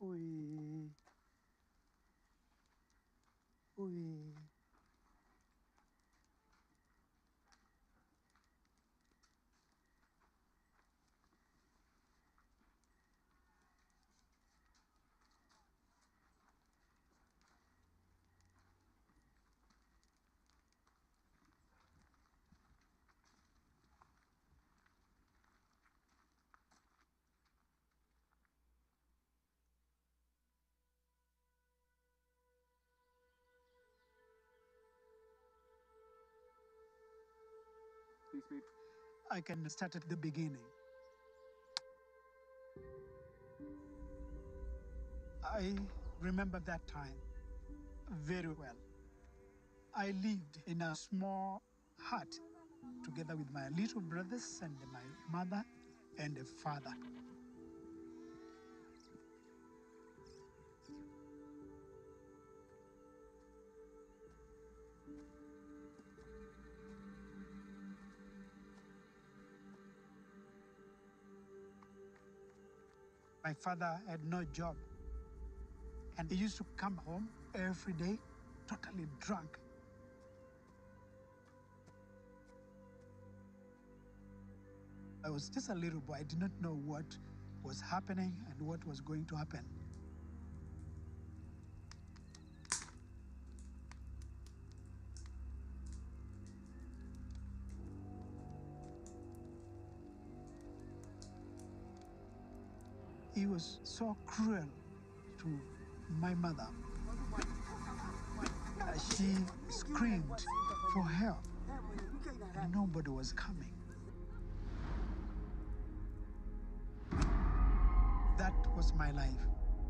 Ui. Ui. Please speak. I can start at the beginning. I remember that time very well. I lived in a small hut together with my little brothers and my mother and a father. My father had no job, and he used to come home every day totally drunk. I was just a little boy. I did not know what was happening and what was going to happen. He was so cruel to my mother. She screamed for help, and nobody was coming. That was my life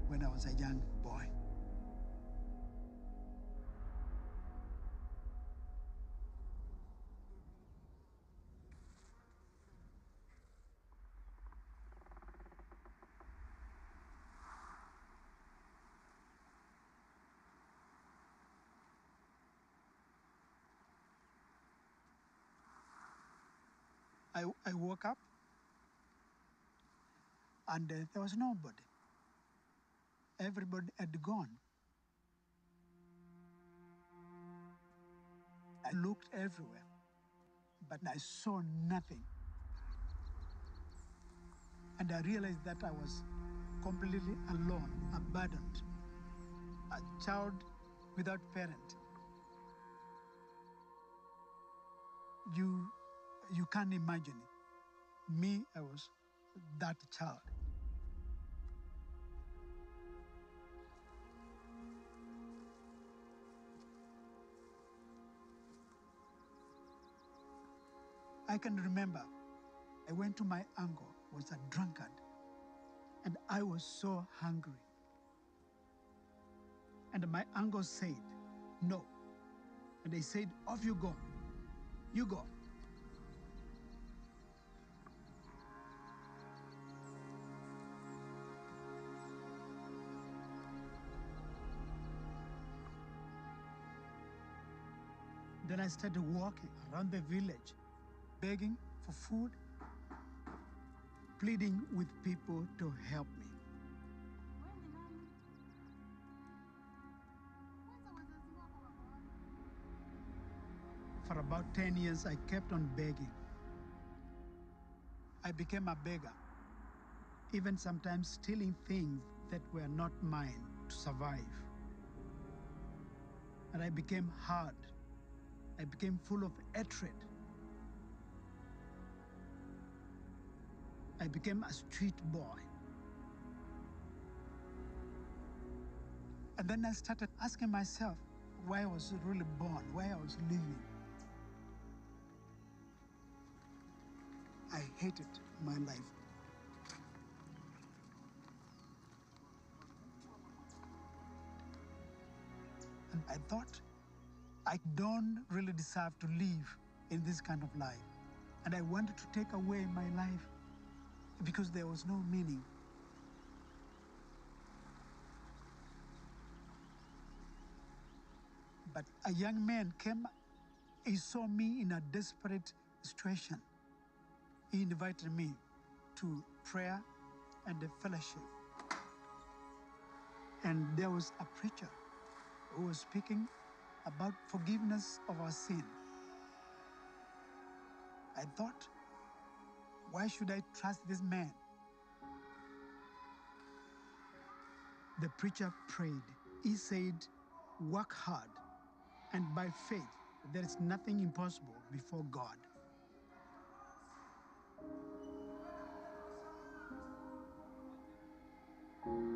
when I was a young boy. I woke up, and there was nobody. Everybody had gone. I looked everywhere, but I saw nothing. And I realized that I was completely alone, abandoned, a child without parent. You can't imagine it. Me, I was that child. I can remember I went to my uncle, was a drunkard, and I was so hungry. And my uncle said, no. And they said, off you go. You go. Then I started walking around the village, begging for food, pleading with people to help me. For about 10 years, I kept on begging. I became a beggar, even sometimes stealing things that were not mine to survive. And I became hard. I became full of hatred. I became a street boy. And then I started asking myself why I was really born, why I was living. I hated my life. And I thought, I don't really deserve to live in this kind of life. And I wanted to take away my life because there was no meaning. But a young man came, he saw me in a desperate situation. He invited me to prayer and the fellowship. And there was a preacher who was speaking about forgiveness of our sin. I thought, why should I trust this man? The preacher prayed. He said, work hard, and by faith, there is nothing impossible before God.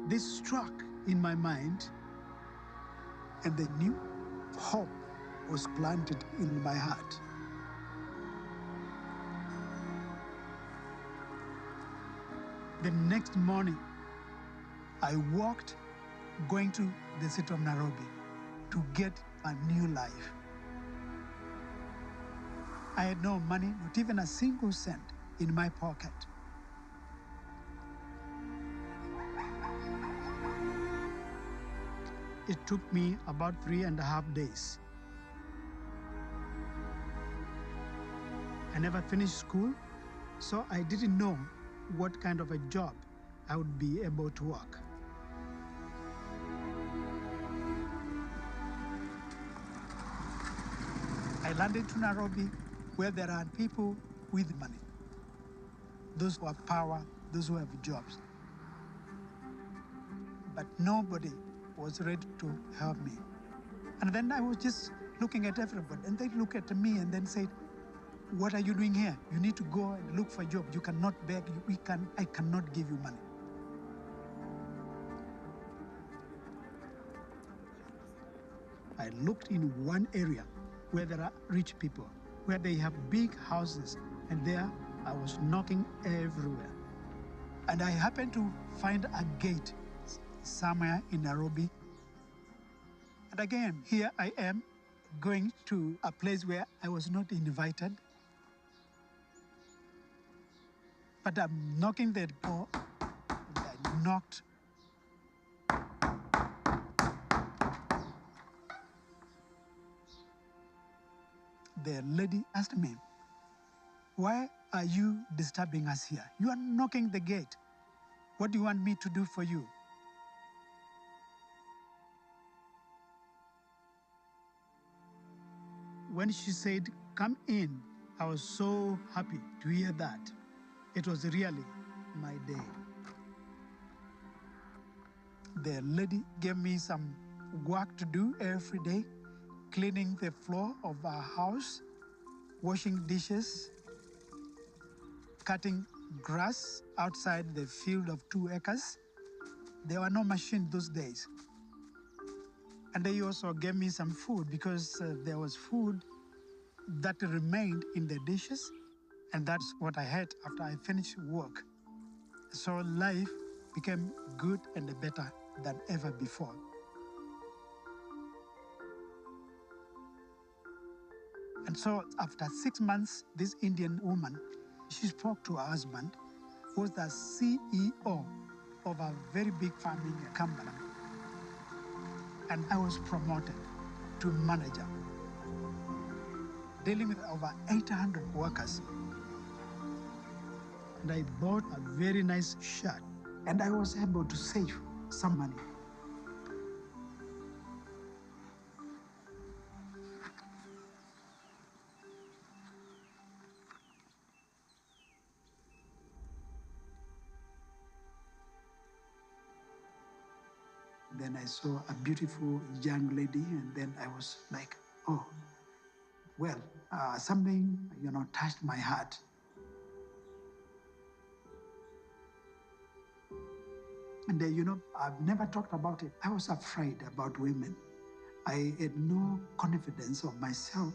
This struck in my mind, and the new hope was planted in my heart. The next morning, I walked going to the city of Nairobi to get a new life. I had no money, not even a single cent in my pocket. It took me about 3.5 days. I never finished school, so I didn't know what kind of a job I would be able to work. I landed to Nairobi, where there are people with money, those who have power, those who have jobs. But nobody was ready to help me. And then I was just looking at everybody, and they look at me and then said, what are you doing here? You need to go and look for a job. You cannot beg. I cannot give you money. I looked in one area where there are rich people, where they have big houses, and there I was knocking everywhere. And I happened to find a gate somewhere in Nairobi. And again, here I am going to a place where I was not invited. But I'm knocking the door, and I knocked. The lady asked me, why are you disturbing us here? You are knocking the gate. What do you want me to do for you? When she said, come in, I was so happy to hear that. It was really my day. The lady gave me some work to do every day, cleaning the floor of our house, washing dishes, cutting grass outside the field of 2 acres. There were no machines those days. And they also gave me some food because there was food that remained in the dishes, and that's what I had after I finished work. So life became good and better than ever before. And so after 6 months, this Indian woman, she spoke to her husband, who was the CEO of a very big farming company. And I was promoted to manager, dealing with over 800 workers. And I bought a very nice shirt, and I was able to save some money. Then I saw a beautiful young lady, and then I was like, oh, well, something, touched my heart. And I've never talked about it. I was afraid about women. I had no confidence of myself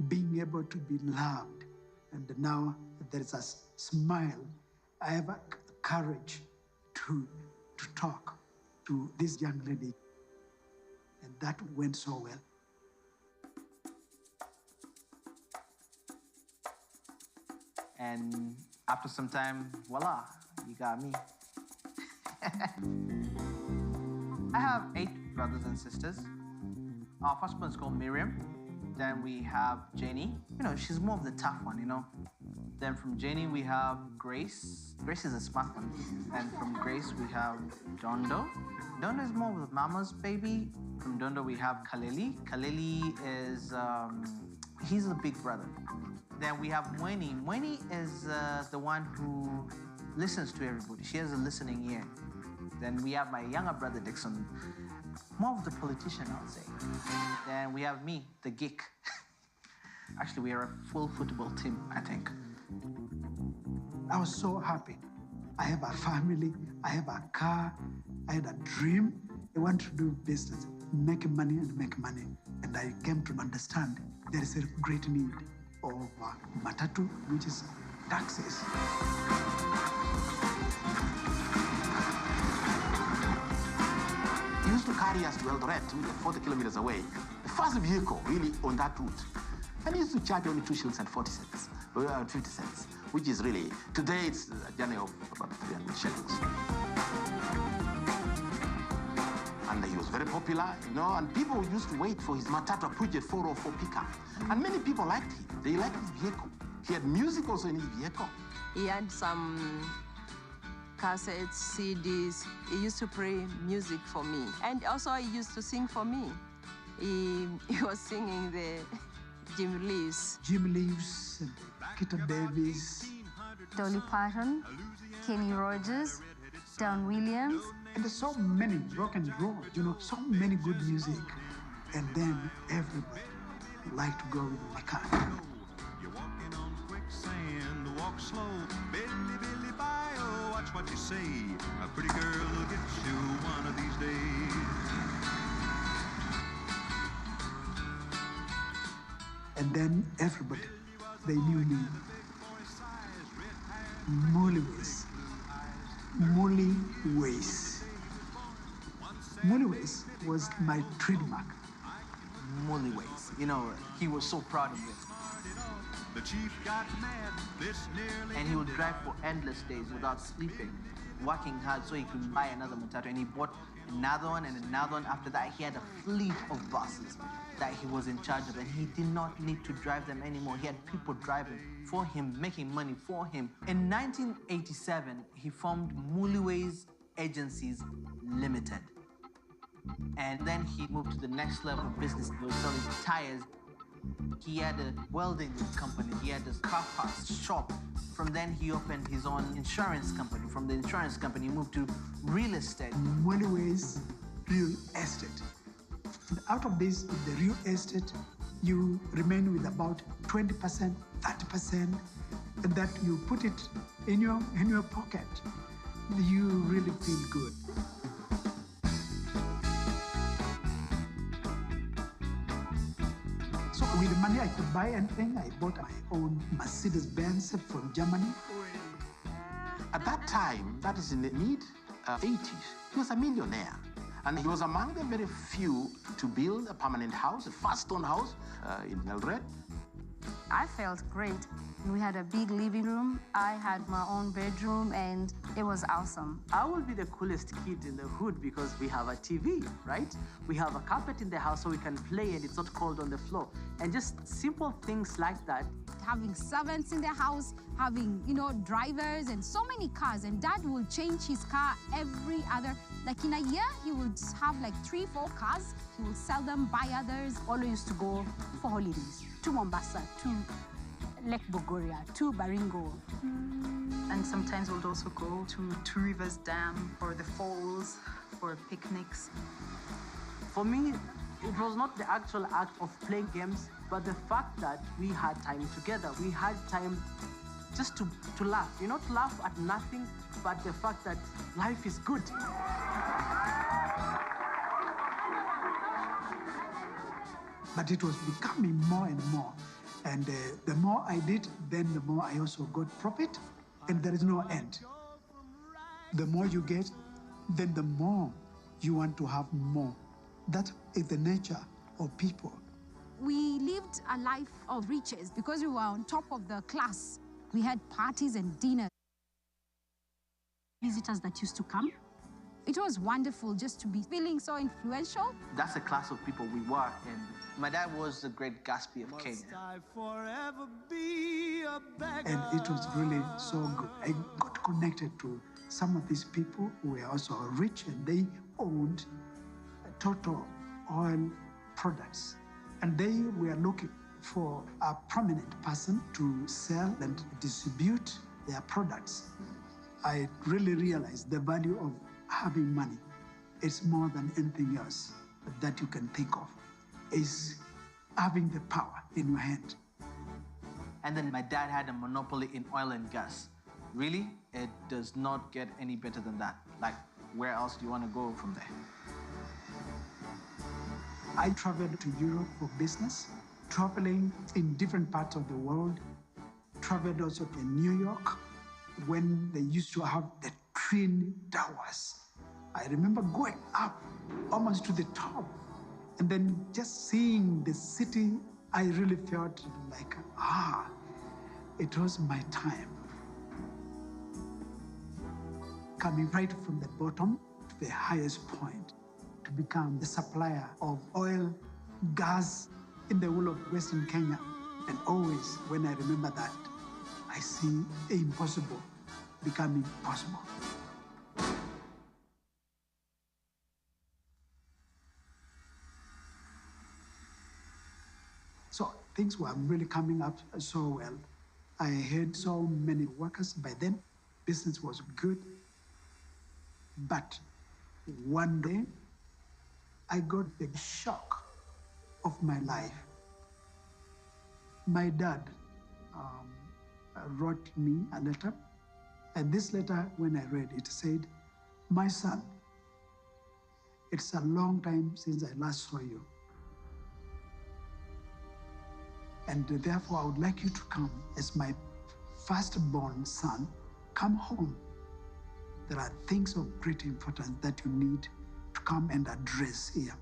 being able to be loved. And now there's a smile. I have a courage to talk to this young lady. And that went so well. And after some time, voila, you got me. I have 8 brothers and sisters. Our first one is called Miriam. Then we have Janie. She's more of the tough one, Then from Janie, we have Grace. Grace is a smart one. And from Grace, we have John Doe. Dondo is more of mama's baby. From Dondo, we have Kaleli. Kaleli is, he's the big brother. Then we have Mweni. Mweni is the one who listens to everybody. She has a listening ear. Then we have my younger brother, Dixon. More of the politician, I would say. Then we have me, the geek. Actually, we are a full football team, I think. I was so happy. I have a family, I have a car, I had a dream. I want to do business, make money and make money. And I came to understand there is a great need of matatu, which is taxis. He used to carry us to Eldoret, 40 kilometers away. The first vehicle really on that route. And he used to charge only 2 shillings and 40 cents, 50 cents, which is really, today it's a journey of about 300 shillings. And he was very popular, you know, and people used to wait for his Matatu Puget 404 pickup. And many people liked him. They liked his vehicle. He had music also in his vehicle. He had some cassettes, CDs. He used to play music for me. And also he used to sing for me. He was singing the Jim Leaves. Jim Leaves, Kita Davis, Dolly Parton, Kenny Rogers, Don Williams. And there's so many rock and roll, you know, so many good music. And then everybody like to go with my car. You're walking on quicksand, walk slow. Billy, Billy, bye, oh, watch what you say. A pretty girl will get you one of these days. And then everybody, they knew me. Mullyways. Mullyways. Mullyways was my trademark. Mullyways. You know, he was so proud of it. The chief got mad, this nearly And he would drive for endless days without sleeping, working hard so he could buy another matatu. And he bought another one and another one. After that, he had a fleet of buses that he was in charge of, and he did not need to drive them anymore. He had people driving for him, making money for him. In 1987, he formed Mullyways Agencies Limited. And then he moved to the next level of business. He was selling tires. He had a welding company. He had a car parts shop. From then, he opened his own insurance company. From the insurance company, he moved to real estate. Mullyways Real Estate. And out of this, the real estate, you remain with about 20%, 30%, and that you put it in your pocket. You really feel good. So with the money I could buy anything, I bought my own Mercedes-Benz from Germany. At that time, that is in the mid-80s, he was a millionaire. And he was among the very few to build a permanent house, a fast stone house in Eldoret. I felt great. We had a big living room. I had my own bedroom, and it was awesome. I will be the coolest kid in the hood because we have a TV, right? We have a carpet in the house so we can play and it's not cold on the floor. And just simple things like that. Having servants in the house, having, drivers and so many cars. And Dad will change his car every other, like in a year, he would have like 3-4 cars. He will sell them, buy others. Always used to go for holidays to Mombasa, to Lake Bogoria, to Baringo. And sometimes we'll also go to Two Rivers Dam or the falls for picnics. For me, it was not the actual act of playing games, but the fact that we had time together. We had time just to laugh. To laugh at nothing, but the fact that life is good. But it was becoming more and more. And the more I did, then the more I also got profit, and there is no end. The more you get, then the more you want to have more. That is the nature of people. We lived a life of riches because we were on top of the class. We had parties and dinners. Visitors that used to come. It was wonderful just to be feeling so influential. That's the class of people we were in. My dad was the great Gatsby of Kenya. And it was really so good. I got connected to some of these people who were also rich, and they owned Total Oil Products, and they were looking for a prominent person to sell and distribute their products. I really realized the value of having money. It's more than anything else that you can think of. It's having the power in your hand. And then my dad had a monopoly in oil and gas. Really, it does not get any better than that. Like, where else do you want to go from there? I traveled to Europe for business, traveling in different parts of the world, traveled also to New York when they used to have the Twin Towers. I remember going up almost to the top and then just seeing the city. I really felt like, it was my time. Coming right from the bottom to the highest point to become the supplier of oil, gas in the whole of Western Kenya. And always when I remember that, I see the impossible becoming possible. So things were really coming up so well. I had so many workers by then. Business was good. But one day, I got the shock of my life. My dad wrote me a letter. And this letter, when I read it, said, "My son, it's a long time since I last saw you. And therefore, I would like you to come as my firstborn son. Come home. There are things of great importance that you need to come and address here."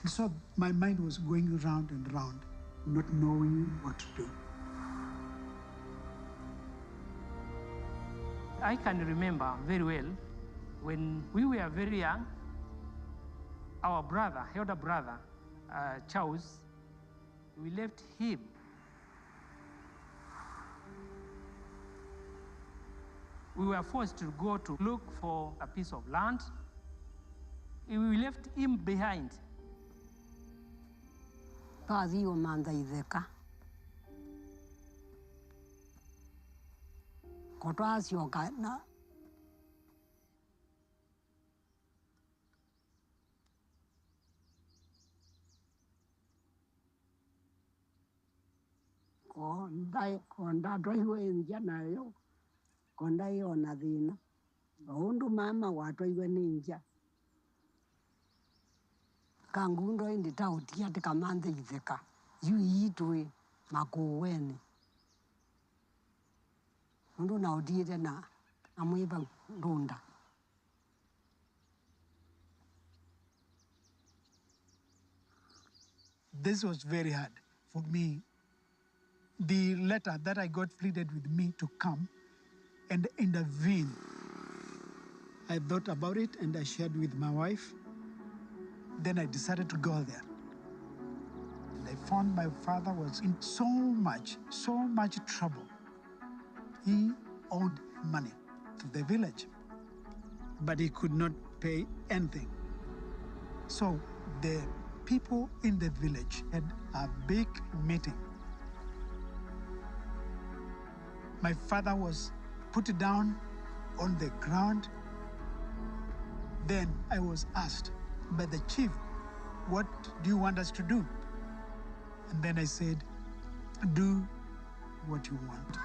And so my mind was going round and round, not knowing what to do. I can remember very well when we were very young, our brother, elder brother, Charles, we left him. We were forced to go to look for a piece of land. We left him behind. Pazi o manda ideka. Kotwasi o kana. Konda doi enja na yo. Konda yo na dina. Undu mama wato iwe ninja. Kangundo indi tautia te kamande ideka. Yu itwe makoweni. Undu na udire na amuiba runda. This was very hard for me. The letter that I got pleaded with me to come and intervene. I thought about it and I shared with my wife. Then I decided to go there. And I found my father was in so much trouble. He owed money to the village, but he could not pay anything. So the people in the village had a big meeting. My father was put down on the ground. Then I was asked by the chief, "What do you want us to do?" And then I said, "Do what you want."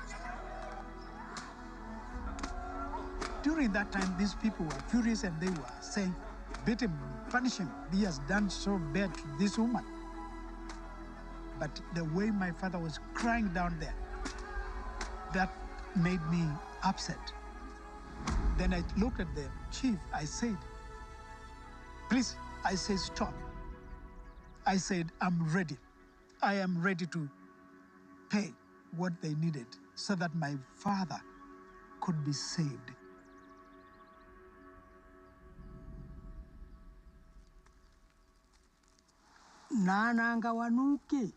During that time, these people were furious and they were saying, "Beat him, punish him. He has done so bad to this woman." But the way my father was crying down there, that made me upset. Then I looked at the chief. I said, "Please," I said, "stop." I said, "I'm ready. I am ready to pay what they needed so that my father could be saved." Nananga wanuki.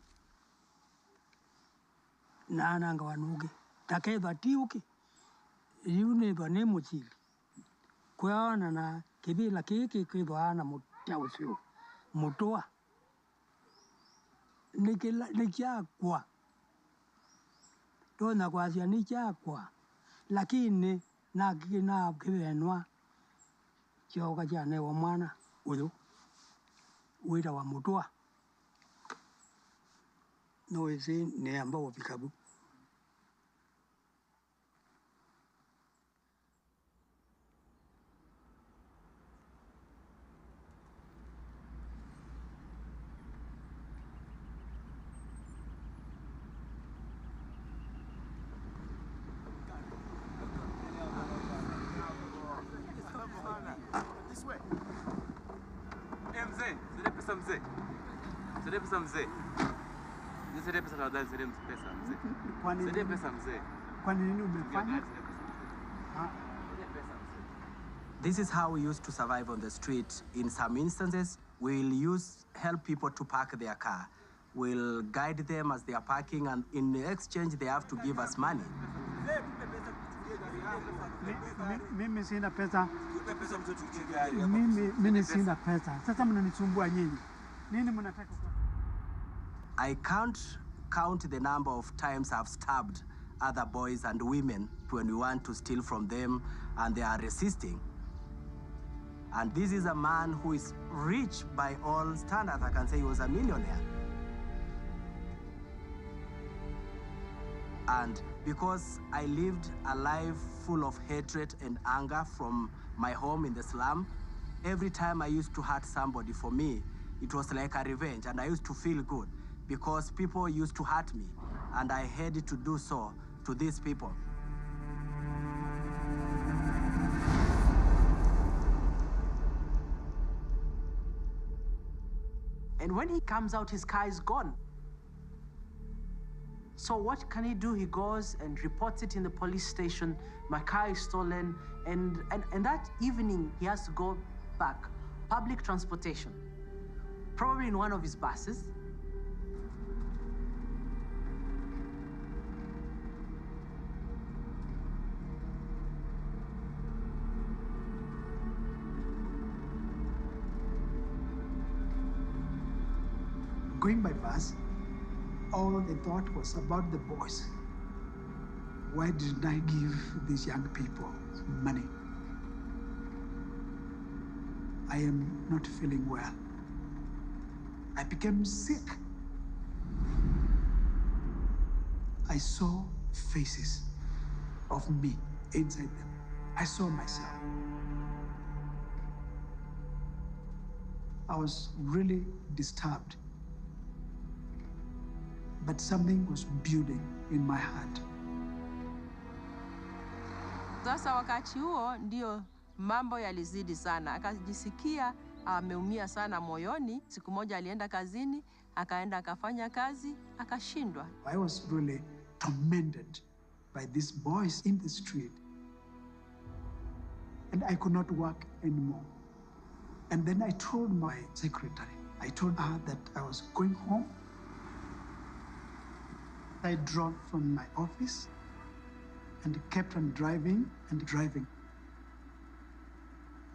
Nananga wanuki. Takeba tiuki. Yune bane mochili. Kwa na Kibila kiki kibwana mutausiu. Mutua. Nikiakwa. Tona kwasia nikiakwa. Lakini na kibenwa. Choka jane wa mwana uyu. Wita wa mutua. No isi ni ambao wapikabu. This way. Mzee, zile pesa mzee. Zile pesa mzee. Zile pesa tafadhali, zile pesa mzee. Zile pesa mzee. Kwa nini umefanya? This is how we used to survive on the street. In some instances, we'll help people to park their car. We'll guide them as they are parking, and in exchange, they have to give us money. Mimi sina pesa. Mimi sina pesa. Sasa mnanisumbua nyinyi. Nini mnataka? I can't count the number of times I've stabbed other boys and women when we want to steal from them and they are resisting. And this is a man who is rich by all standards. I can say he was a millionaire. And because I lived a life full of hatred and anger from my home in the slum, every time I used to hurt somebody, for me, it was like a revenge, and I used to feel good because people used to hurt me, and I had to do so to these people. And when he comes out, his car is gone. So what can he do? He goes and reports it in the police station. My car is stolen. And that evening, he has to go back. Public transportation. Probably in one of his buses. Going by bus, all the thought was about the boys. Why didn't I give these young people money? I am not feeling well. I became sick. I saw faces of me inside them. I saw myself. I was really disturbed. But something was building in my heart. Sasa wakati huo ndio mambo yalizidi sana. Akajisikia ameumia sana moyoni. Siku moja alienda kazini, akaenda akafanya kazi, akashindwa. I was really tormented by these boys in the street. And I could not work anymore. And then I told my secretary, I told her that I was going home. I drove from my office and kept on driving and driving.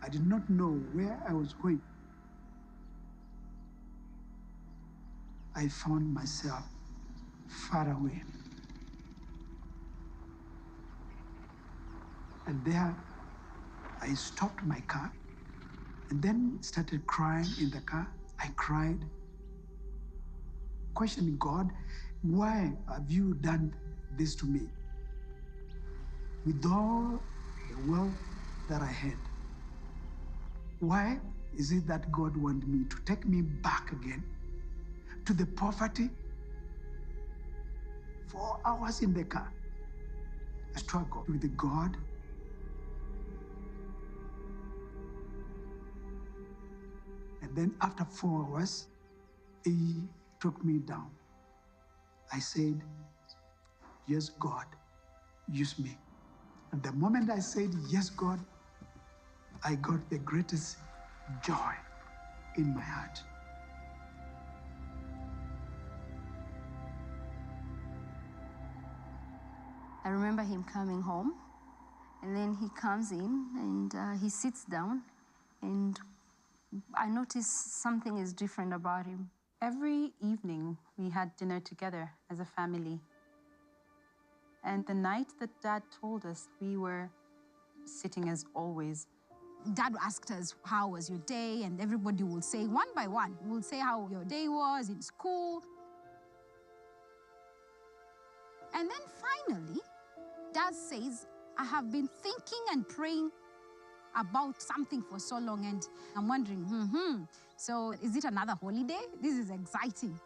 I did not know where I was going. I found myself far away. And there, I stopped my car and then started crying in the car. I cried, questioning God, why have you done this to me? With all the wealth that I had, why is it that God wanted me to take me back again to the poverty? 4 hours in the car, I struggled with God. And then after 4 hours, He took me down. I said, yes, God, use me. And the moment I said, yes, God, I got the greatest joy in my heart. I remember him coming home, and then he comes in and he sits down And I noticed something is different about him. Every evening, we had dinner together as a family. And the night that Dad told us, we were sitting as always. Dad asked us, how was your day? And everybody will say, one by one, will say how your day was in school. And then finally, Dad says, I have been thinking and praying about something for so long, and I'm wondering, so is it another holiday? This is exciting.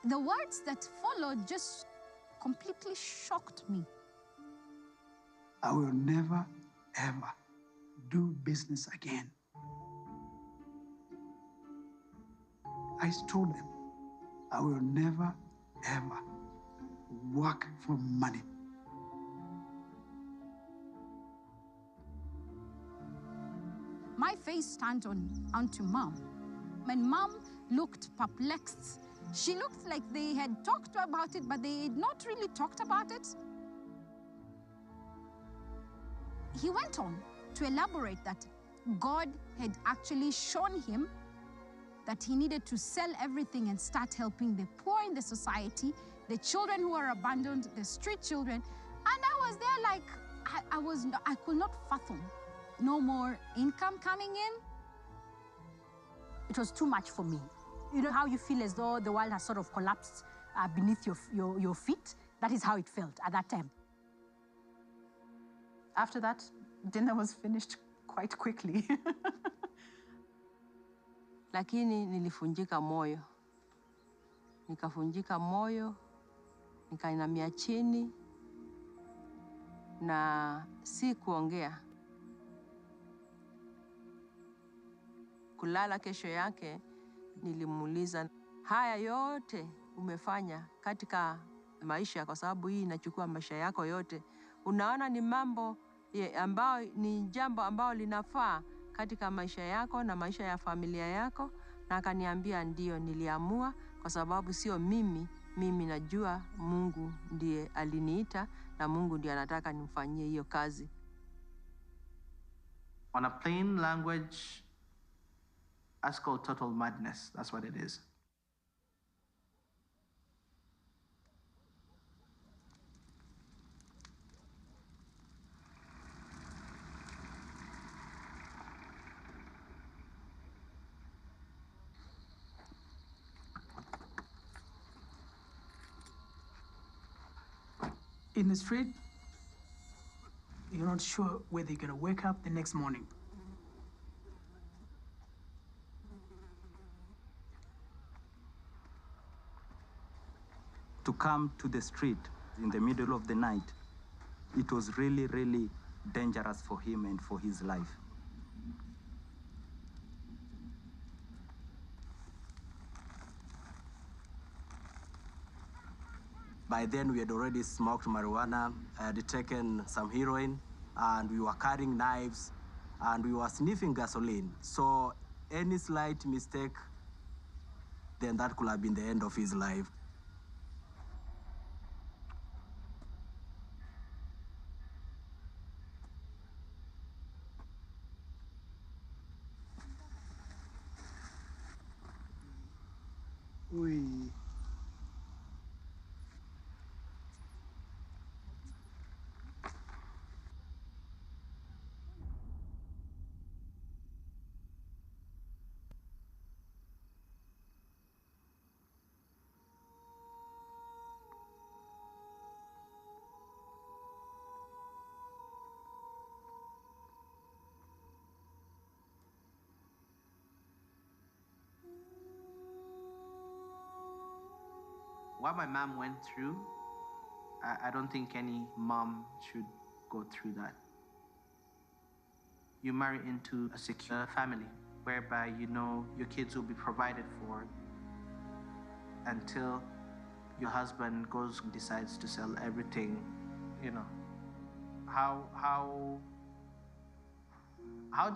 The words that followed just completely shocked me. I will never, ever do business again. I told them, I will never, ever work for money. My face turned onto Mom, and Mom looked perplexed. She looked like they had talked about it, but they had not really talked about it. He went on to elaborate that God had actually shown him that he needed to sell everything and start helping the poor in the society, the children who are abandoned, the street children. And I was there like, I could not fathom. No more income coming in. It was too much for me. You know how you feel as though the world has sort of collapsed beneath your feet? That is how it felt at that time. After that, dinner was finished quite quickly. Lakini nilifunjika moyo. Nikafunjika moyo, nikainamia chini, na si kuongea. Kulala kesho yake, nilimuuliza, haya yote umefanya katika maisha, kwa sababu hii inachukua maisha yako yote. Unaona ni mambo ambao ni jambo ambao linafaa katika maisha yako na maisha ya familia yako? Na akaniambia ndio, niliamua kwa sababu sio mimi najua Mungu ndiye aliniita na Mungu ndiye anataka nimfanyie hiyo kazi. On a plain language, that's called total madness. That's what it is. In the street, you're not sure whether you're gonna wake up the next morning. To come to the street in the middle of the night, it was really, really dangerous for him and for his life. By then, we had already smoked marijuana, had taken some heroin, and we were carrying knives, and we were sniffing gasoline. So any slight mistake, then that could have been the end of his life. What my mom went through, I don't think any mom should go through that. You marry into a secure family whereby you know your kids will be provided for until your husband goes and decides to sell everything. You know, how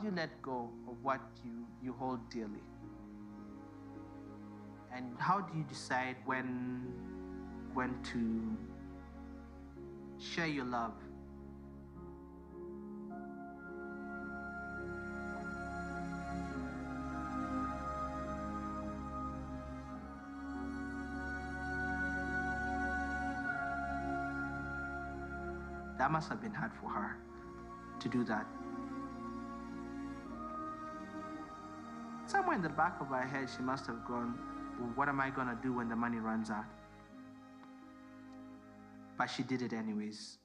do you let go of what you hold dearly? And how do you decide when to share your love? That must have been hard for her to do that. Somewhere in the back of her head, she must have gone, well, what am I gonna do when the money runs out? But she did it anyways.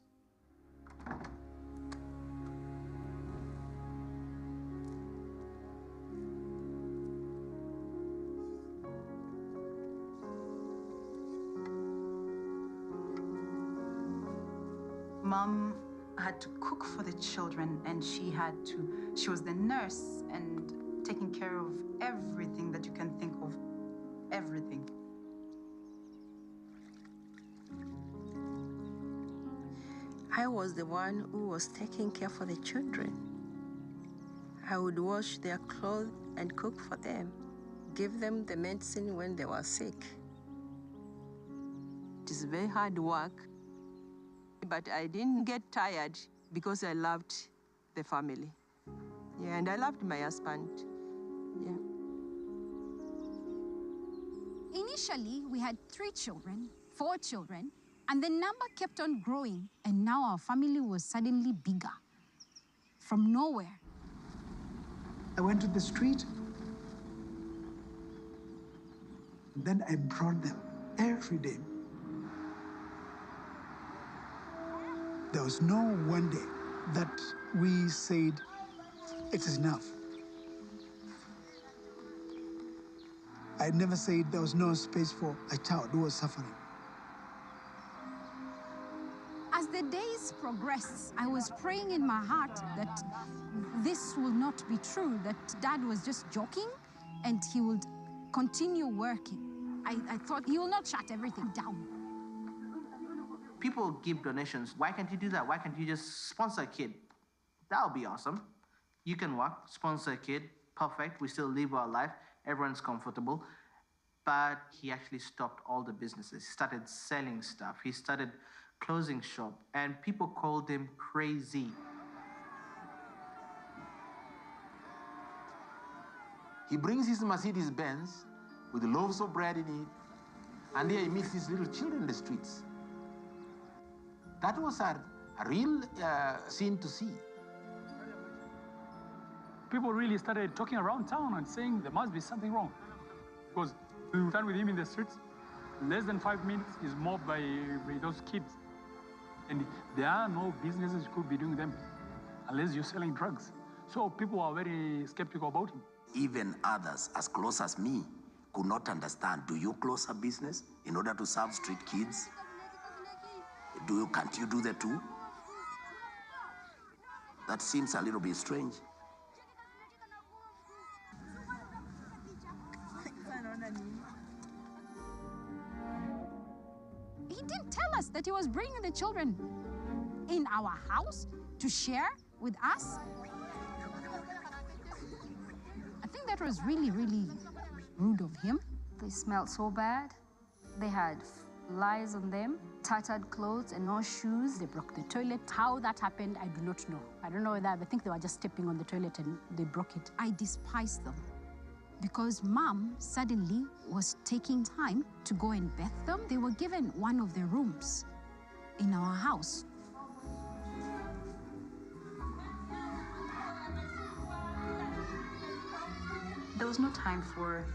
Mom had to cook for the children, and she was the nurse and taking care of everything that you can think of, everything. I was the one who was taking care for the children. I would wash their clothes and cook for them, give them the medicine when they were sick. It is very hard work, but I didn't get tired because I loved the family. Yeah, and I loved my husband. Yeah. Initially, we had 3 children, 4 children, and the number kept on growing, and now our family was suddenly bigger. From nowhere. I went to the street, then I brought them every day. There was no one day that we said, it is enough. I never said there was no space for a child who was suffering. As the days progressed, I was praying in my heart that this will not be true, that Dad was just joking and he would continue working. I thought he will not shut everything down. People give donations. Why can't you do that? Why can't you just sponsor a kid? That would be awesome. You can work, sponsor a kid, perfect. We still live our life. Everyone's comfortable. But he actually stopped all the businesses. He started selling stuff. He started closing shop, and people called him crazy. He brings his Mercedes Benz with loaves of bread in it, and there he meets these little children in the streets. That was a real scene to see. People really started talking around town and saying there must be something wrong. Because we stand with him in the streets, less than 5 minutes, he's mobbed by those kids. And there are no businesses you could be doing them unless you're selling drugs. So people are very skeptical about him. Even others as close as me could not understand. Do you close a business in order to serve street kids? Can't you do that too? That seems a little bit strange. He didn't tell us that he was bringing the children in our house to share with us. I think that was really, really rude of him. They smelled so bad. They had lice on them, tattered clothes and no shoes. They broke the toilet. How that happened, I do not know. I don't know that. I think they were just stepping on the toilet and they broke it. I despised them because Mom suddenly was taking time to go and bathe them. They were given one of the rooms in our house. There was no time for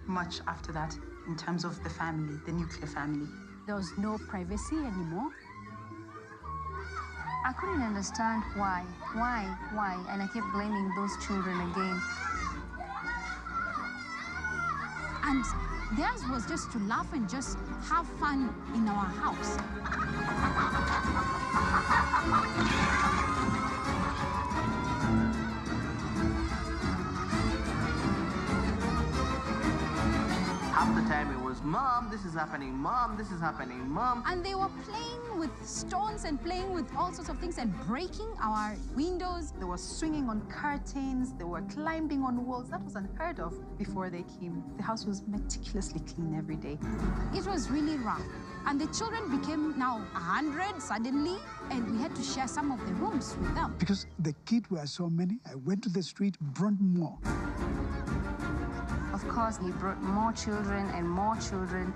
much after that in terms of the family, the nuclear family. There was no privacy anymore. I couldn't understand why, and I kept blaming those children again. And theirs was just to laugh and just have fun in our house. Half the time it was, Mom, this is happening, Mom, this is happening, Mom. And they were playing with stones and playing with all sorts of things and breaking our windows. They were swinging on curtains, they were climbing on walls. That was unheard of before they came. The house was meticulously clean every day. It was really rough. And the children became now 100 suddenly, and we had to share some of the rooms with them. Because the kids were so many, I went to the street, brought more. Of course, he brought more children and more children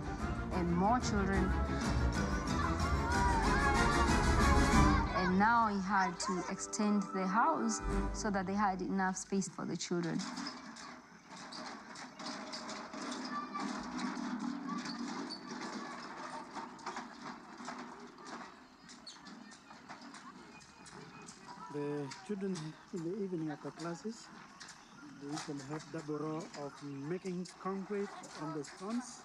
and more children. And Now he had to extend the house so that they had enough space for the children. The children in the evening after classes, they usually have double row of making concrete on the stones.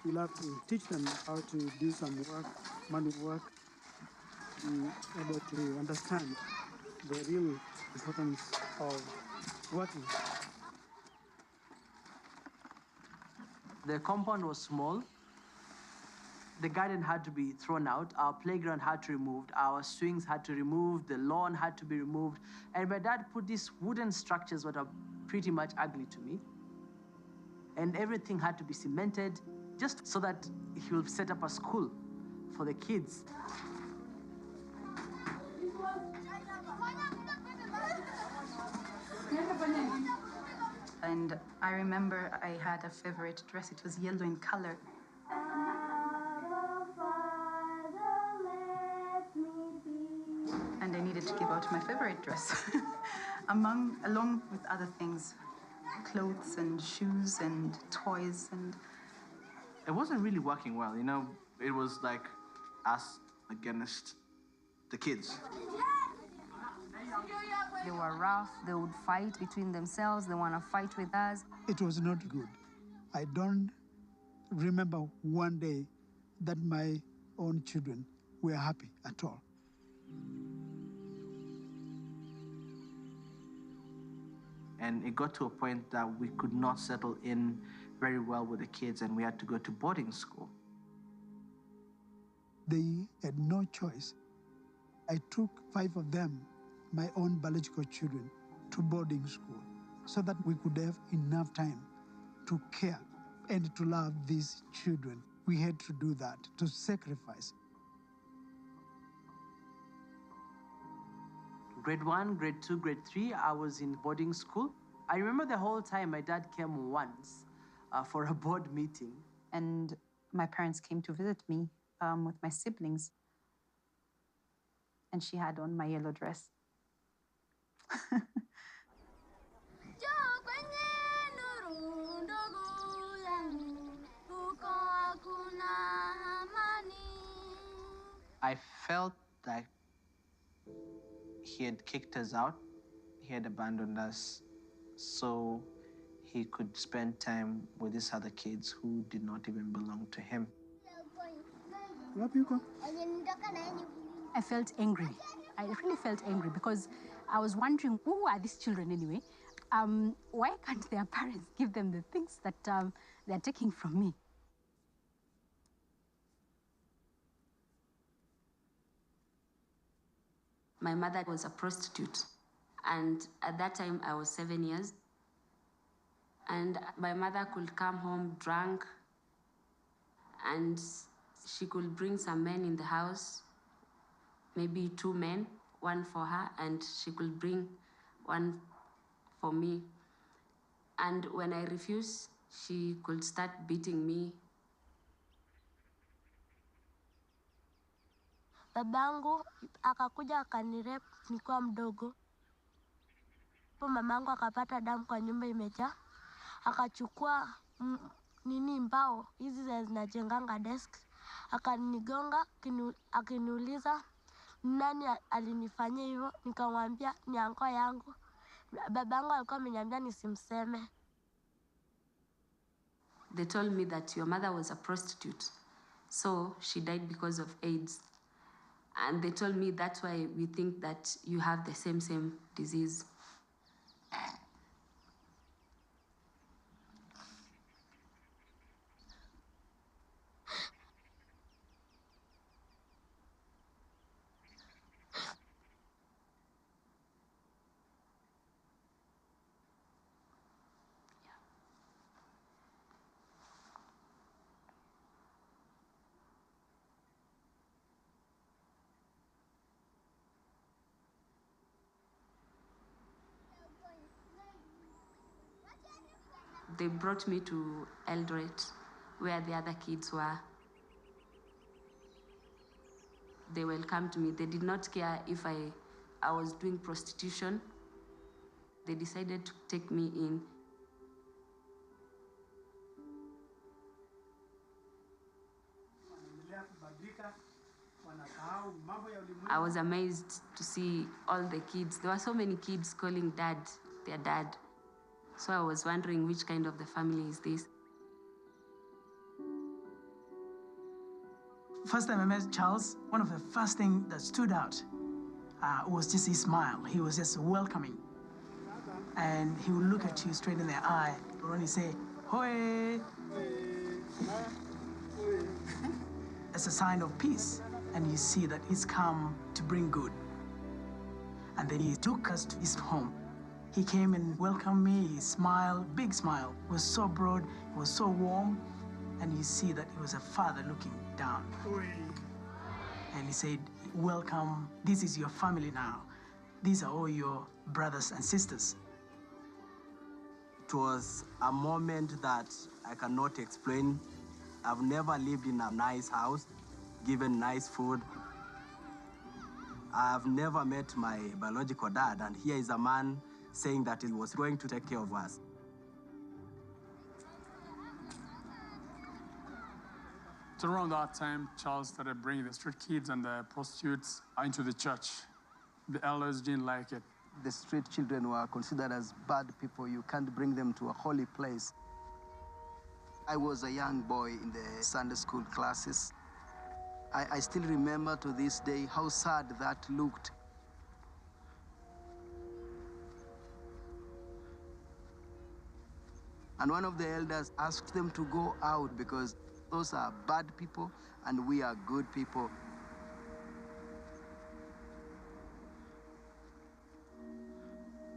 We'll have to teach them how to do some work, manual work, to be able to understand the real importance of working. The compound was small. The garden had to be thrown out. Our playground had to be removed. Our swings had to be removed. The lawn had to be removed. And my dad put these wooden structures that are pretty much ugly to me. And everything had to be cemented just so that he will set up a school for the kids. And I remember I had a favorite dress. It was yellow in color. And I needed to give out my favorite dress, along with other things, clothes and shoes and toys. And it wasn't really working well, you know. It was like us against the kids. They were rough, they would fight between themselves, they want to fight with us. It was not good. I don't remember one day that my own children were happy at all. And it got to a point that we could not settle in very well with the kids, and we had to go to boarding school. They had no choice. I took 5 of them, my own biological children, to boarding school so that we could have enough time to care and to love these children. We had to do that, to sacrifice. Grade 1, grade 2, grade 3, I was in boarding school. I remember the whole time my dad came once for a board meeting. And my parents came to visit me with my siblings. And she had on my yellow dress. I felt like he had kicked us out. He had abandoned us so he could spend time with these other kids who did not even belong to him. I felt angry. I really felt angry because I was wondering, who are these children anyway? Why can't their parents give them the things that they're taking from me? My mother was a prostitute, and at that time I was 7 years. And my mother could come home drunk, and she could bring some men in the house, maybe 2 men, 1 for her, and she could bring 1 for me. And when I refused, she could start beating me. Babangu akakuja akanirep nikiwa mdogo. Hapo mamangu akapata damu kwa nyumba imejaa. Akachukua nini mbao hizi zinajenganga desk. Akanigonga akiniuliza nani alinifanyia hivyo. Nikamwambia ni anko yangu. Babangu alikuwa ameniambia nisimseme. They told me that your mother was a prostitute, so she died because of AIDS. And they told me that's why we think that you have the same disease. They brought me to Eldoret, where the other kids were. They welcomed me. They did not care if I was doing prostitution. They decided to take me in. I was amazed to see all the kids. There were so many kids calling dad, their dad. So I was wondering which kind of the family is this. First time I met Charles, one of the first things that stood out was just his smile. He was just welcoming. And he would look at you straight in the eye and only say, "Hoi!" It's a sign of peace. And you see that he's come to bring good. And then he took us to his home. He came and welcomed me. He smiled, big smile. It was so broad, it was so warm. And you see that he was a father looking down. And he said, "Welcome, this is your family now. These are all your brothers and sisters." It was a moment that I cannot explain. I've never lived in a nice house, given nice food. I've never met my biological dad, and here is a man saying that he was going to take care of us. So around that time, Charles started bringing the street kids and the prostitutes into the church. The elders didn't like it. The street children were considered as bad people. You can't bring them to a holy place. I was a young boy in the Sunday school classes. I still remember to this day how sad that looked. And one of the elders asked them to go out because those are bad people and we are good people.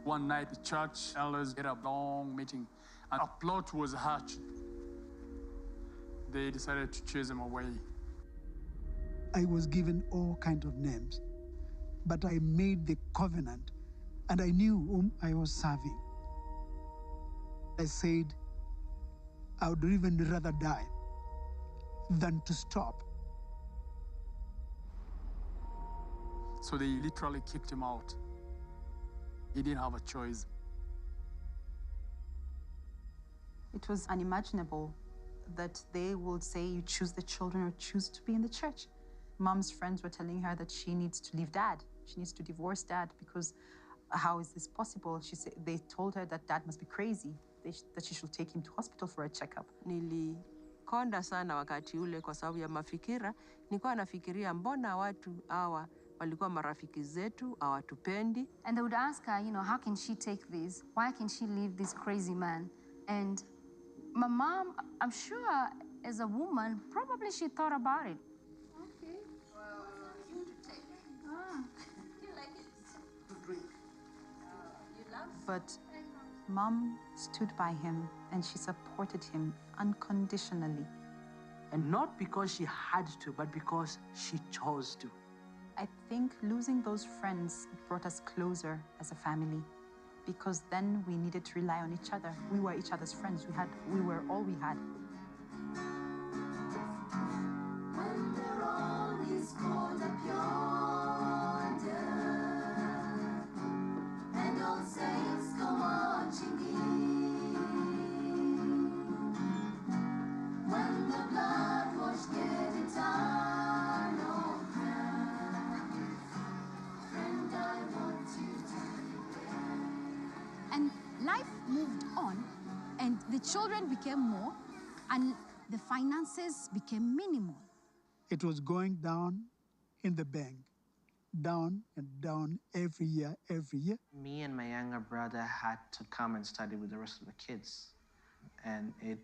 One night, the church elders had a long meeting, and a plot was hatched. They decided to chase him away. I was given all kinds of names, but I made the covenant, and I knew whom I was serving. I said, I would even rather die than to stop. So they literally kicked him out. He didn't have a choice. It was unimaginable that they would say you choose the children or choose to be in the church. Mom's friends were telling her that she needs to leave dad. She needs to divorce dad because how is this possible? They told her that dad must be crazy, that she should take him to hospital for a checkup. Nilikonda sana wakati ule kwa sababu ya mafikira. Nilikuwa nafikiria mbona watu hawa walikuwa marafiki zetu, hawatupendi. And they would ask her, how can she take this? Why can she leave this crazy man? And my mom, I'm sure as a woman, probably she thought about it. Okay. You to take. You like it? To drink. You love? But Mom stood by him and she supported him unconditionally. And not because she had to, but because she chose to. I think losing those friends brought us closer as a family because then we needed to rely on each other. We were each other's friends. We were all we had. When the roll is called up yonder, and all saints go marching in, when the blood-washed get eternal crown, friend, I want you to be there. And life moved on, and the children became more, and the finances became minimal. It was going down in the bank, down and down every year, every year. Me and my younger brother had to come and study with the rest of the kids, and it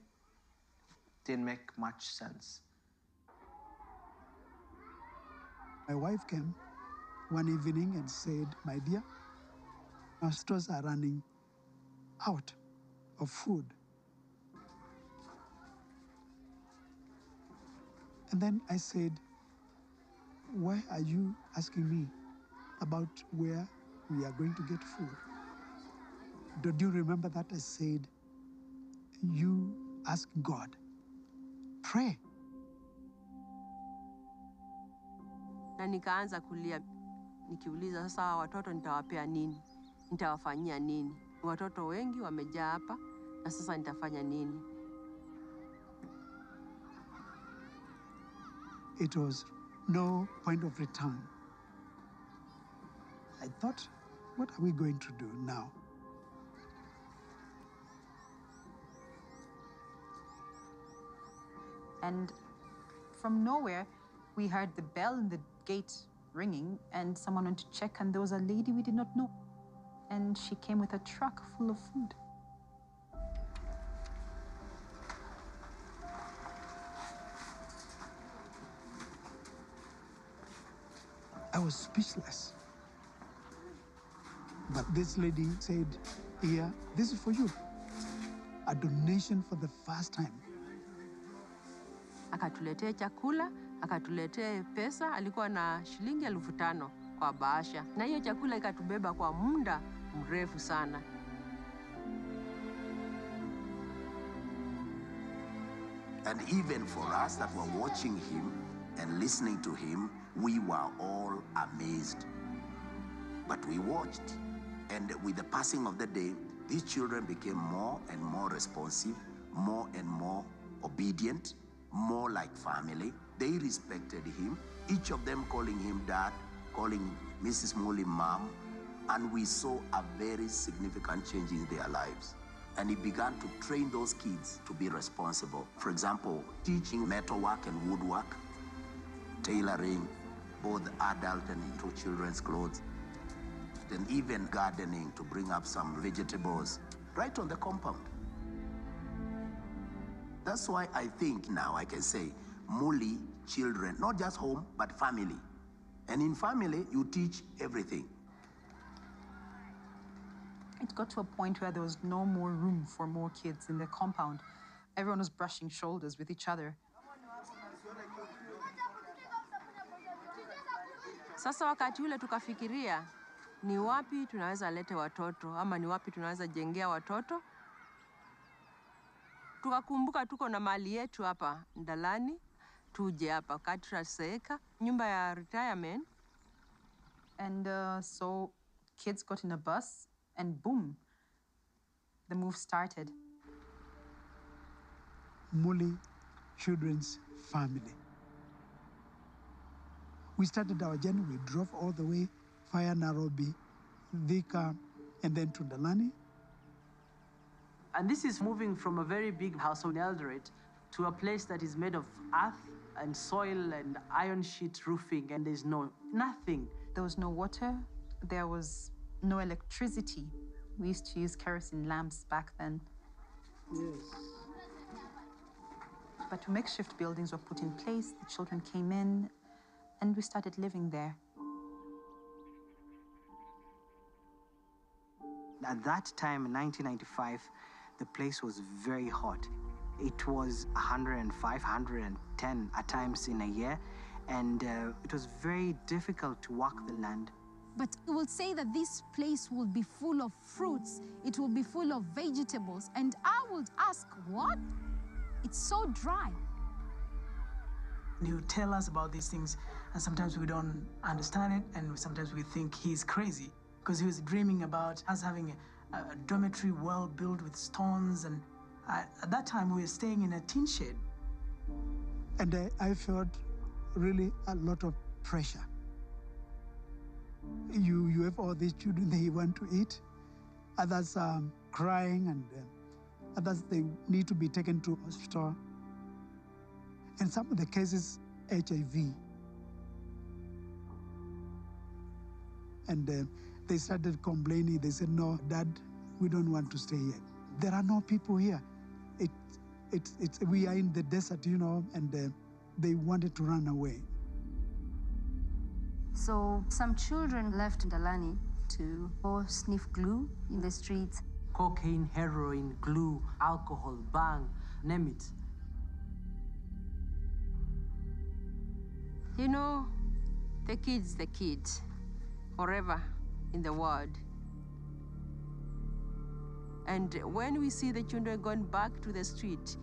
didn't make much sense. My wife came one evening and said, "My dear, our stores are running out of food." And then I said, "Why are you asking me about where we are going to get food?" Don't you remember that I said, you ask God, pray. Na na nikaanza kulia nikiuliza sasa watoto nitawapea nini? Nitawafanyia nini? Watoto wengi wamejaa hapa na sasa nitafanya nini? It was no point of return. I thought, what are we going to do now? And from nowhere, we heard the bell in the gate ringing, and someone went to check, and there was a lady we did not know. And she came with a truck full of food. I was speechless. But this lady said, here, this is for you. A donation for the first time. Akatuletea chakula, akatuletea pesa, alikuwa na shilingi 5,000 kwa bahasha. Na hiyo chakula ikatubeba kwa muda mrefu sana. And even for us that were watching him and listening to him, we were all amazed. But we watched, and with the passing of the day, these children became more and more responsive, more and more obedient, more like family. They respected him, each of them calling him dad, calling Mrs. Muli mom, and we saw a very significant change in their lives. And he began to train those kids to be responsible. For example, teaching metalwork and woodwork, tailoring, both adult and children's clothes, and even gardening to bring up some vegetables right on the compound. That's why I think now I can say Muli children, not just home, but family. And in family, you teach everything. It got to a point where there was no more room for more kids in the compound. Everyone was brushing shoulders with each other. Sasa wakati ule tukafikiria ni wapi tunaweza lete watoto ama ni wapi tunaweza jengea watoto. Tukakumbuka tuko na mali yetu hapa Ndalani, tuje hapa wakati tunaseeka nyumba ya retirement. And so kids got in a bus and boom, the move started. Muli Children's Family. We started our journey. We drove all the way via Nairobi, Thika, and then to Ndalani. And this is moving from a very big house on Eldoret to a place that is made of earth and soil and iron sheet roofing, and there's nothing. There was no water, there was no electricity. We used to use kerosene lamps back then. Yes. But makeshift buildings were put in place, the children came in, and we started living there. At that time, in 1995, the place was very hot. It was 105, 110 at times in a year, and it was very difficult to work the land. But it will say that this place will be full of fruits, it will be full of vegetables, and I would ask, what? It's so dry. He would tell us about these things, and sometimes we don't understand it, and sometimes we think he's crazy, because he was dreaming about us having a dormitory well built with stones, and at that time we were staying in a tin shed. And I felt really a lot of pressure. You have all these children, they want to eat. Others are crying, and others, they need to be taken to hospital. In some of the cases, HIV. And they started complaining. They said, no, Dad, we don't want to stay here. There are no people here. We are in the desert, you know, and they wanted to run away. So some children left Ndalani to go sniff glue in the streets. Cocaine, heroin, glue, alcohol, bang, name it. You know, the kid, forever in the world. And when we see the children going back to the street,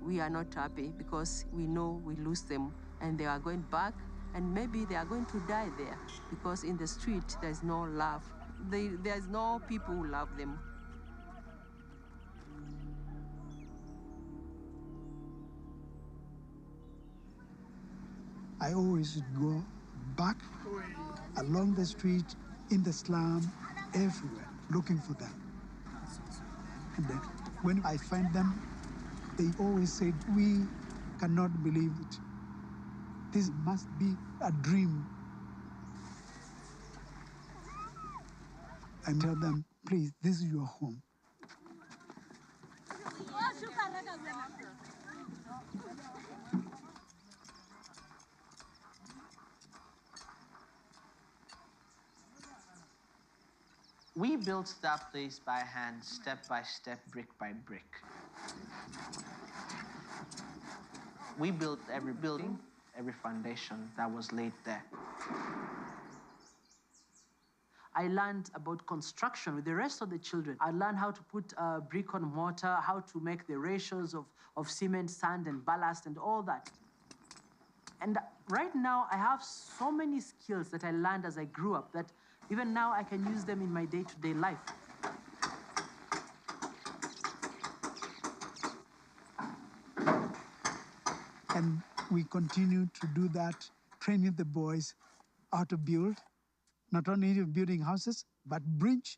we are not happy because we know we lose them, and they are going back and maybe they are going to die there because in the street there's no love. There's no people who love them. I always go back along the street, in the slum, everywhere, looking for them. And then when I find them, they always said, "We cannot believe it. This must be a dream." I tell them, "Please, this is your home." We built that place by hand, step by step, brick by brick. We built every building, every foundation that was laid there. I learned about construction with the rest of the children. I learned how to put brick on mortar, how to make the ratios of cement, sand, and ballast, and all that. And right now, I have so many skills that I learned as I grew up that even now I can use them in my day-to-day life. And we continue to do that, training the boys how to build, not only building houses, but bridge.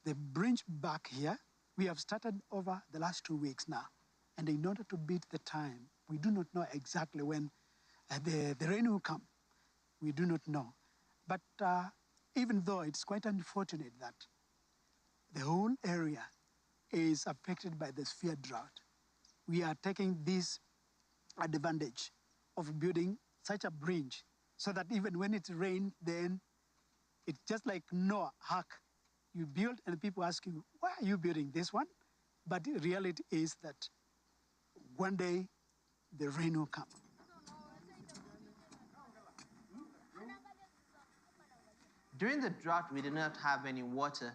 The bridge back here, we have started over the last 2 weeks now. And in order to beat the time, we do not know exactly when the rain will come. We do not know. But even though it's quite unfortunate that the whole area is affected by the severe drought, we are taking this advantage of building such a bridge so that even when it rains, then it's just like Noah Ark. You build and people ask you, "Why are you building this one?" But the reality is that one day the rain will come. During the drought, we did not have any water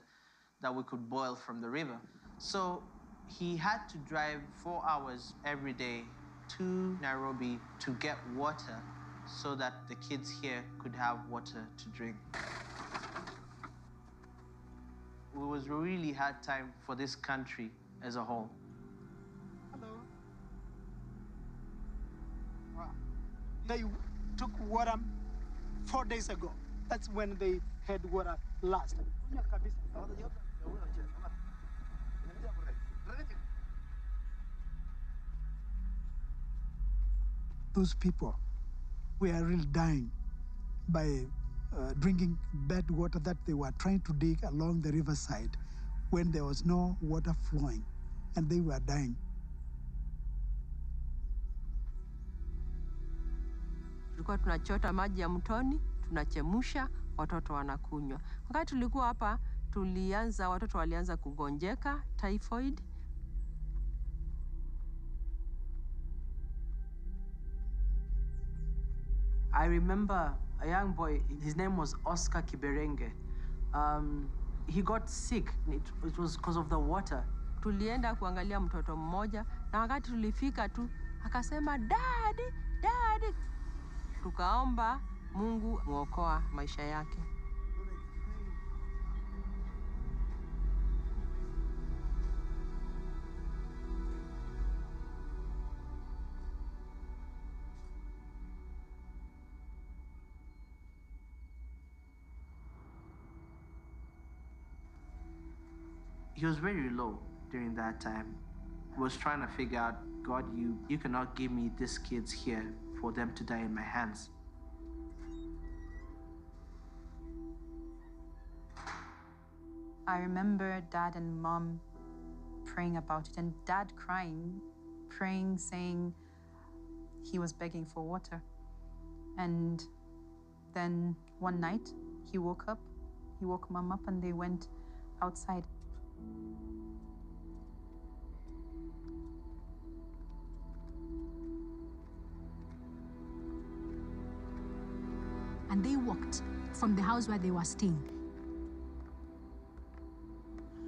that we could boil from the river. So he had to drive 4 hours every day to Nairobi to get water so that the kids here could have water to drink. It was a really hard time for this country as a whole. Hello. They took water 4 days ago. That's when they had water last. Those people were really dying by drinking bad water that they were trying to dig along the riverside when there was no water flowing, and they were dying. Tulikuwa tunachota maji ya mtoni, tunachemsha, watoto wanakunywa. Wakati tulikuwa hapa, watoto walianza kugonjeka, typhoid. I remember a young boy, his name was Oscar Kiberenge. He got sick. It was because of the water. Tulienda kuangalia mtoto mmoja, na wakati tulifika tu, akasema, "Daddy, Daddy." Tukaomba Mungu muokoa maisha yake. He was very low during that time. He was trying to figure out, "God, you cannot give me these kids here for them to die in my hands." I remember Dad and Mom praying about it, and Dad crying, praying, saying he was begging for water. And then one night, he woke up, he woke Mom up, and they went outside. And they walked from the house where they were staying.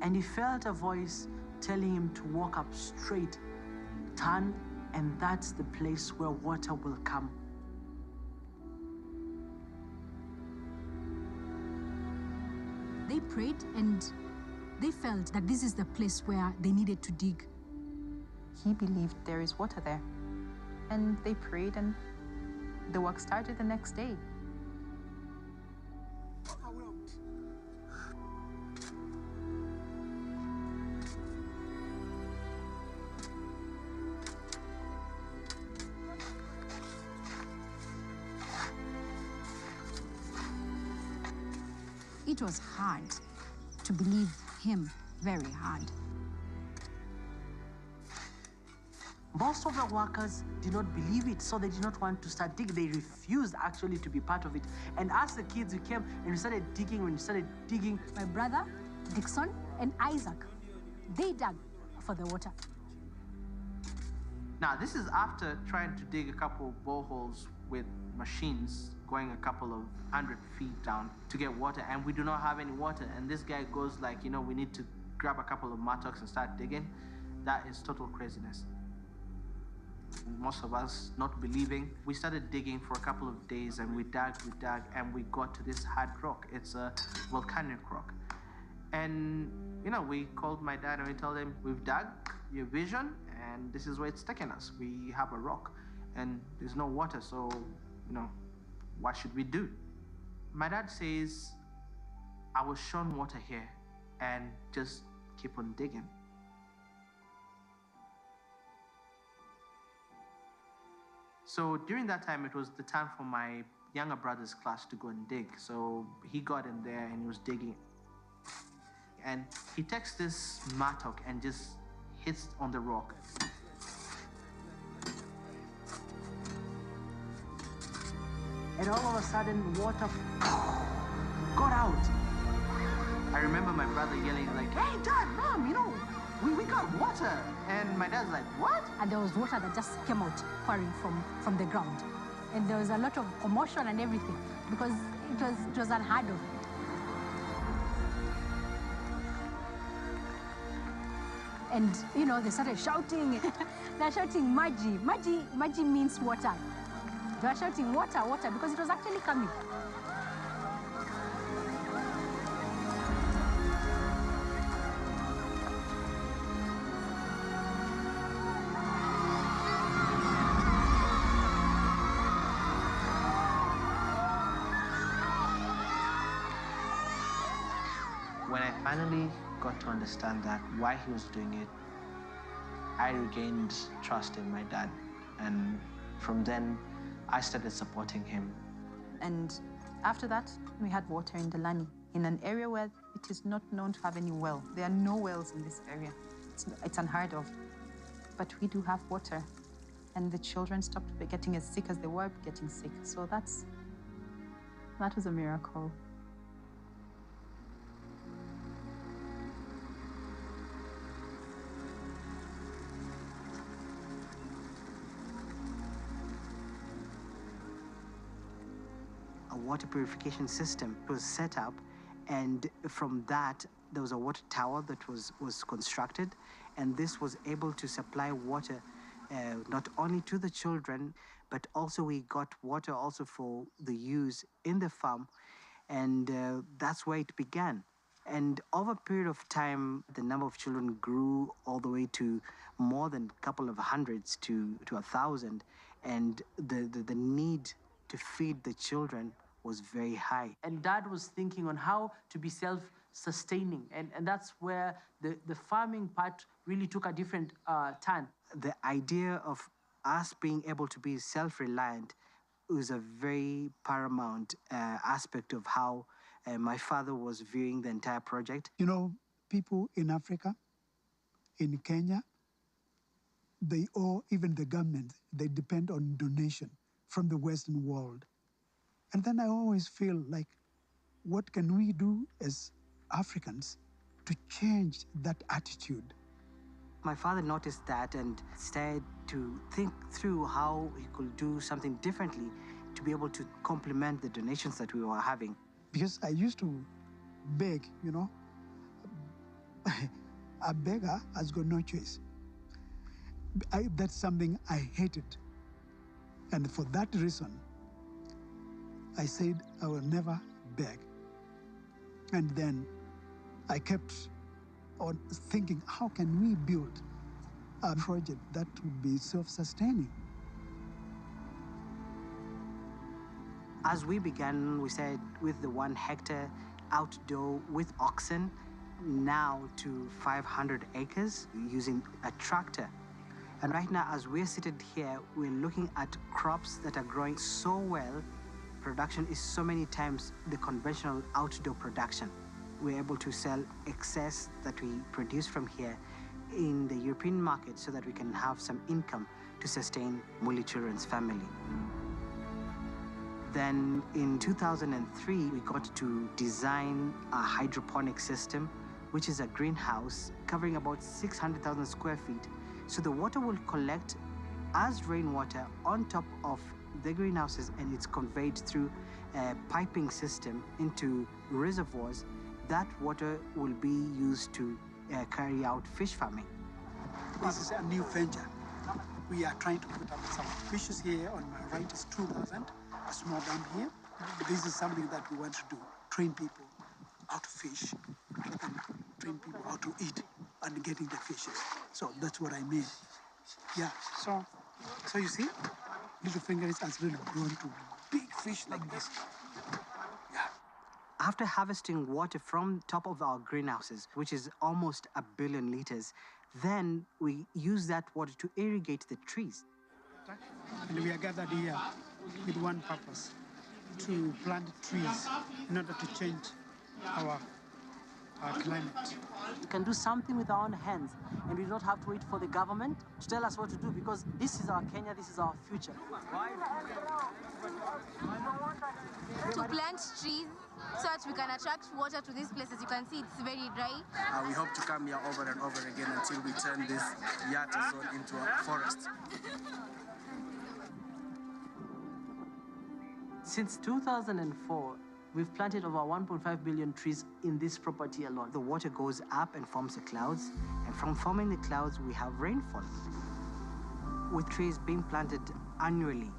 And he felt a voice telling him to walk up straight, turn, and that's the place where water will come. prayed, and they felt that this is the place where they needed to dig. He believed there is water there. And they prayed, and the work started the next day. It was hard to believe him, very hard. Most of the workers did not believe it, so they did not want to start digging. They refused actually to be part of it. And as the kids, we came and we started digging. When we started digging, my brother, Dixon, and Isaac, they dug for the water. Now, this is after trying to dig a couple of boreholes with machines going a couple of 100 feet down to get water, and we do not have any water. And this guy goes like, you know, we need to grab a couple of mattocks and start digging. That is total craziness. Most of us not believing. We started digging for a couple of days, and we dug, and we got to this hard rock. It's a volcanic rock. And, you know, we called my dad and we told him, we've dug your vision, and this is where it's taking us. We have a rock, and there's no water, so, you know, what should we do? My dad says, I was shown water here, and just keep on digging. So during that time, it was the time for my younger brother's class to go and dig. So he got in there and he was digging. And he takes this mattock and just hits on the rock. And all of a sudden, water got out. I remember my brother yelling like, hey, Dad, Mom, you know, we got water. And my dad's like, what? And there was water that just came out pouring from the ground. And there was a lot of commotion and everything because it was unheard of. And, you know, they started shouting. They're shouting, Maji. Maji means water. They were shouting, water, water, because it was actually coming. When I finally got to understand that why he was doing it, I regained trust in my dad. And from then, I started supporting him. And after that, we had water in Delani, in an area where it is not known to have any well. There are no wells in this area. It's unheard of. But we do have water. And the children stopped getting as sick as they were getting sick. So that was a miracle. A water purification system was set up, and from that there was a water tower that was constructed, and this was able to supply water not only to the children, but also we got water also for the use in the farm, and that's where it began. And over a period of time, the number of children grew all the way to more than a couple of hundreds to 1,000, and the need to feed the children was very high. And Dad was thinking on how to be self-sustaining, and that's where the farming part really took a different turn. The idea of us being able to be self-reliant was a very paramount aspect of how my father was viewing the entire project. You know, people in Africa, in Kenya, they owe even the government, they depend on donation from the Western world. And then I always feel like, what can we do as Africans to change that attitude? My father noticed that and started to think through how he could do something differently to be able to complement the donations that we were having. Because I used to beg, you know. A beggar has got no choice. That's something I hated. And for that reason, I said I will never beg. And then I kept on thinking, how can we build a project that would be self-sustaining? As we began, we said with the 1 hectare outdoor with oxen, now to 500 acres using a tractor. And right now, as we're seated here, we're looking at crops that are growing so well. Production is so many times the conventional outdoor production. We're able to sell excess that we produce from here in the European market so that we can have some income to sustain Muli children's family. Then in 2003, we got to design a hydroponic system, which is a greenhouse covering about 600,000 square feet. So the water will collect as rainwater on top of the greenhouses, and it's conveyed through a piping system into reservoirs. That water will be used to carry out fish farming. This is a new venture. We are trying to put up some fishes here. On my right is 2,000, a small dam here. This is something that we want to do, train people how to fish, and train people how to eat and getting the fishes. So that's what I mean. Yeah, so you see, little fingers has really grown to big fish like this. After harvesting water from top of our greenhouses, which is almost 1 billion liters, then we use that water to irrigate the trees. And we are gathered here with one purpose, to plant trees in order to change our climate. We can do something with our own hands, and we don't have to wait for the government to tell us what to do, because this is our Kenya, this is our future. To plant trees so that we can attract water to these places. You can see it's very dry. We hope to come here over and over again until we turn this Yata zone into a forest. Since 2004, we've planted over 1.5 billion trees in this property alone. The water goes up and forms the clouds, and from forming the clouds, we have rainfall. With trees being planted annually,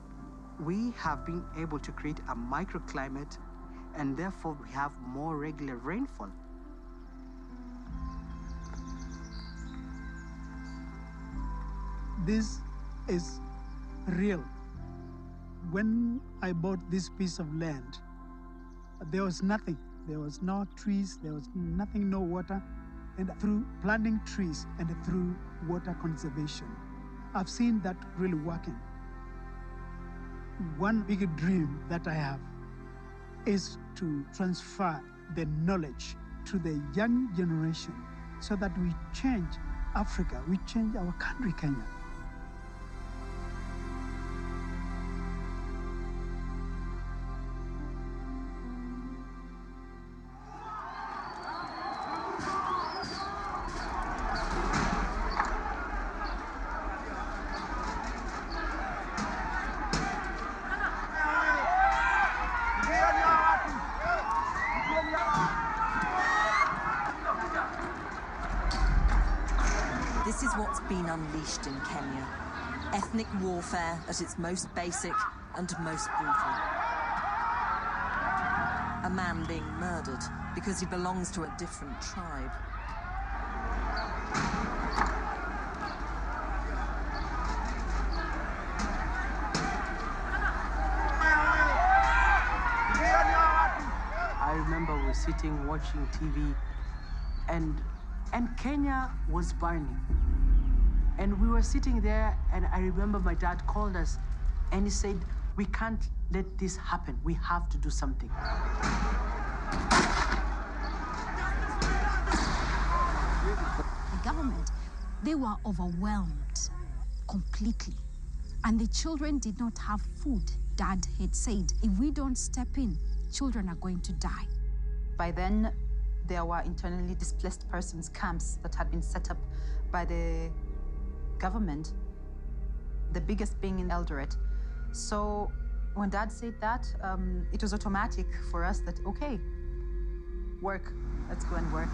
we have been able to create a microclimate, and therefore we have more regular rainfall. This is real. When I bought this piece of land, there was nothing. There was no trees, there was nothing, no water. And through planting trees and through water conservation, I've seen that really working. One big dream that I have is to transfer the knowledge to the young generation so that we change Africa, we change our country, Kenya. This is what's been unleashed in Kenya. Ethnic warfare at its most basic and most brutal. A man being murdered because he belongs to a different tribe. I remember we were sitting watching TV, and Kenya was burning. And we were sitting there, and I remember my dad called us, and he said, "We can't let this happen. We have to do something." The government, they were overwhelmed completely. And the children did not have food. Dad had said, if we don't step in, children are going to die. By then, there were internally displaced persons camps that had been set up by the government, the biggest being in Eldoret. So when Dad said that, it was automatic for us that, okay, work, let's go and work.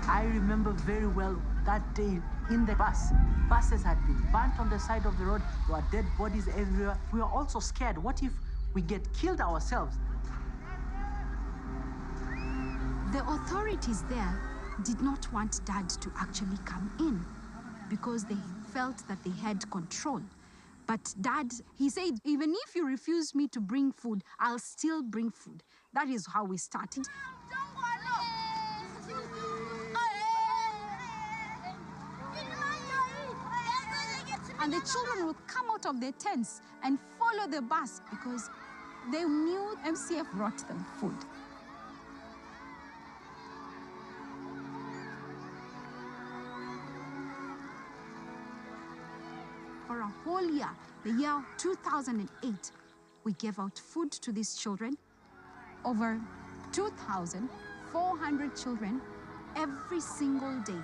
I remember very well that day in the bus. Buses had been burnt on the side of the road. There were dead bodies everywhere. We were also scared. What if we get killed ourselves? The authorities there did not want Dad to actually come in because they felt that they had control. But Dad, he said, even if you refuse me to bring food, I'll still bring food. That is how we started. And the children would come out of their tents and follow the bus because they knew MCF brought them food. For a whole year, the year 2008, we gave out food to these children. Over 2,400 children every single day.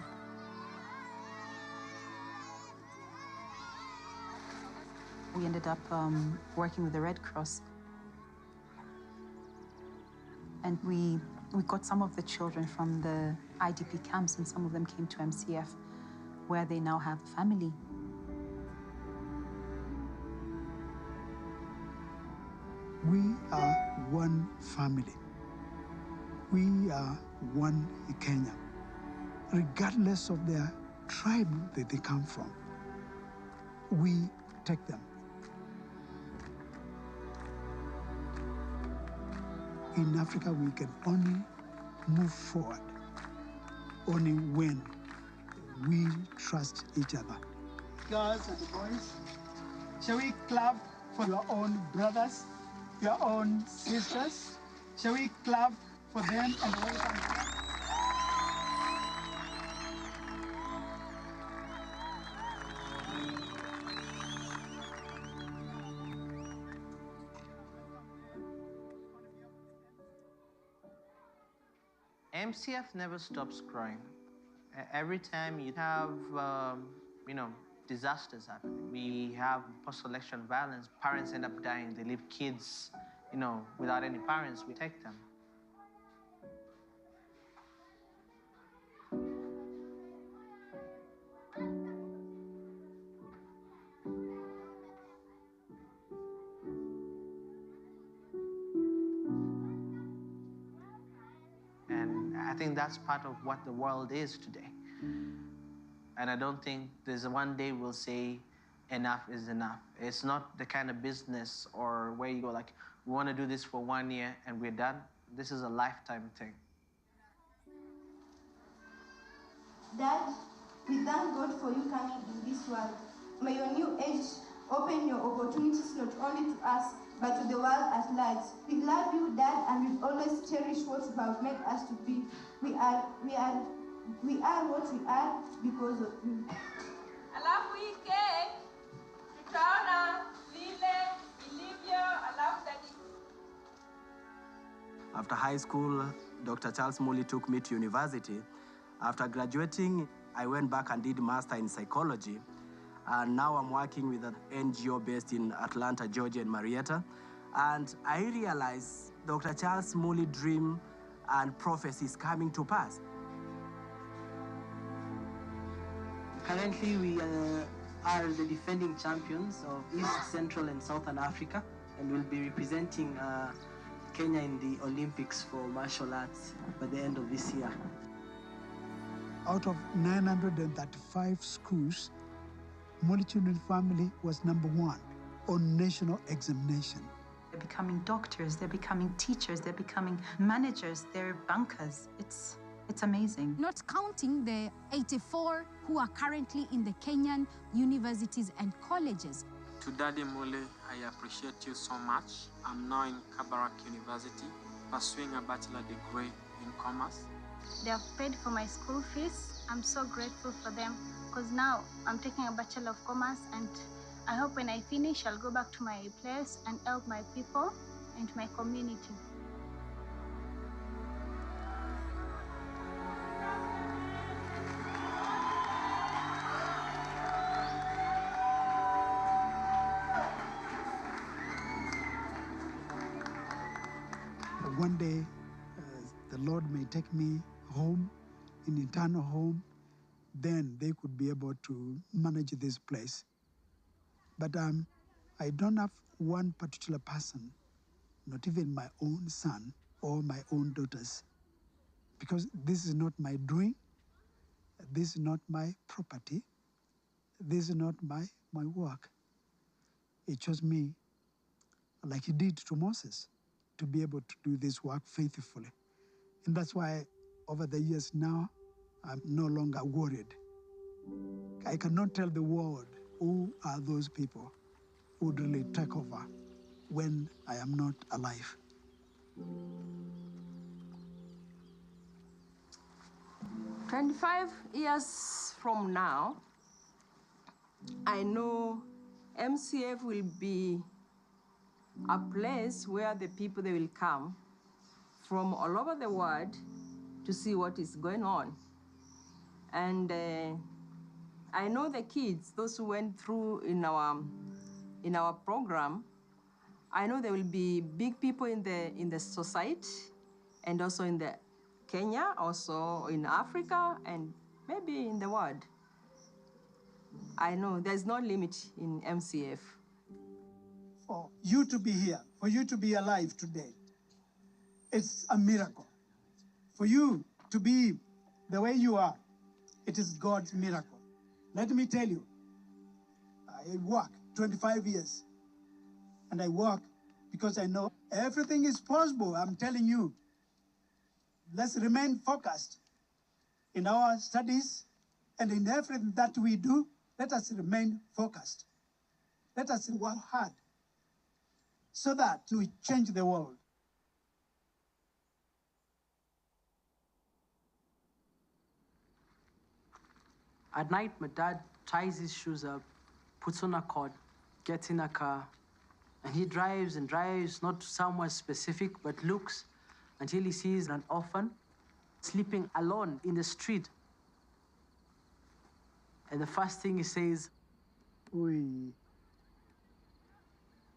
We ended up working with the Red Cross. And we got some of the children from the IDP camps, and some of them came to MCF, where they now have a family. We are one family. We are one Kenya, regardless of their tribe that they come from. We take them. In Africa, we can only move forward only when we trust each other. Girls and boys, shall we clap for your own brothers, your own sisters? Shall we clap for them and welcome them? MCF never stops growing. Every time you have, disasters happening, we have post-election violence, parents end up dying, they leave kids, without any parents, we take them. And I think that's part of what the world is today. And I don't think there's one day we'll say enough is enough. It's not the kind of business or where you go like, we want to do this for 1 year and we're done. This is a lifetime thing. Dad, we thank God for you coming in this world. May your new age open your opportunities not only to us, but to the world at large. We love you, Dad, and we always cherish what you have made us to be. We are what we are because of you. Alafu hii cake tutaona vile ilivyo, alafu daddy. After high school, Dr. Charles Muli took me to university. After graduating, I went back and did master in psychology. And now I'm working with an NGO based in Atlanta, Georgia, in Marietta. And I realized Dr. Charles Muli dream and prophecy is coming to pass. Currently, we are the defending champions of East, Central, and Southern Africa, and we'll be representing Kenya in the Olympics for martial arts by the end of this year. Out of 935 schools, Muli Children's Family was #1 on national examination. They're becoming doctors, they're becoming teachers, they're becoming managers, they're bankers. It's amazing. Not counting the 84 who are currently in the Kenyan universities and colleges. To Daddy Mule, I appreciate you so much. I'm now in Kabarak University, pursuing a bachelor degree in commerce. They have paid for my school fees. I'm so grateful for them because now I'm taking a Bachelor of Commerce, and I hope when I finish, I'll go back to my place and help my people and my community. One day, the Lord may take me home, in eternal home, then they could be able to manage this place. But I don't have one particular person, not even my own son or my own daughters, because this is not my doing, this is not my property, this is not my work. It chose me, like he did to Moses, to be able to do this work faithfully. And that's why over the years now, I'm no longer worried. I cannot tell the world who are those people who would really take over when I am not alive. "25 years from now, I know MCF will be a place where the people, they will come from all over the world to see what is going on. And I know the kids, those who went through in our program, I know there will be big people in the society and also in the Kenya, also in Africa, and maybe in the world. I know there's no limit in MCF. For you to be here, for you to be alive today, it's a miracle. For you to be the way you are, it is God's miracle. Let me tell you, I work 25 years, and I work because I know everything is possible. I'm telling you, let's remain focused in our studies and in everything that we do. Let us remain focused. Let us work hard so that we change the world. At night, my dad ties his shoes up, puts on a coat, gets in a car, and he drives and drives, not somewhere specific, but looks until he sees an orphan sleeping alone in the street. And the first thing he says, "Oi,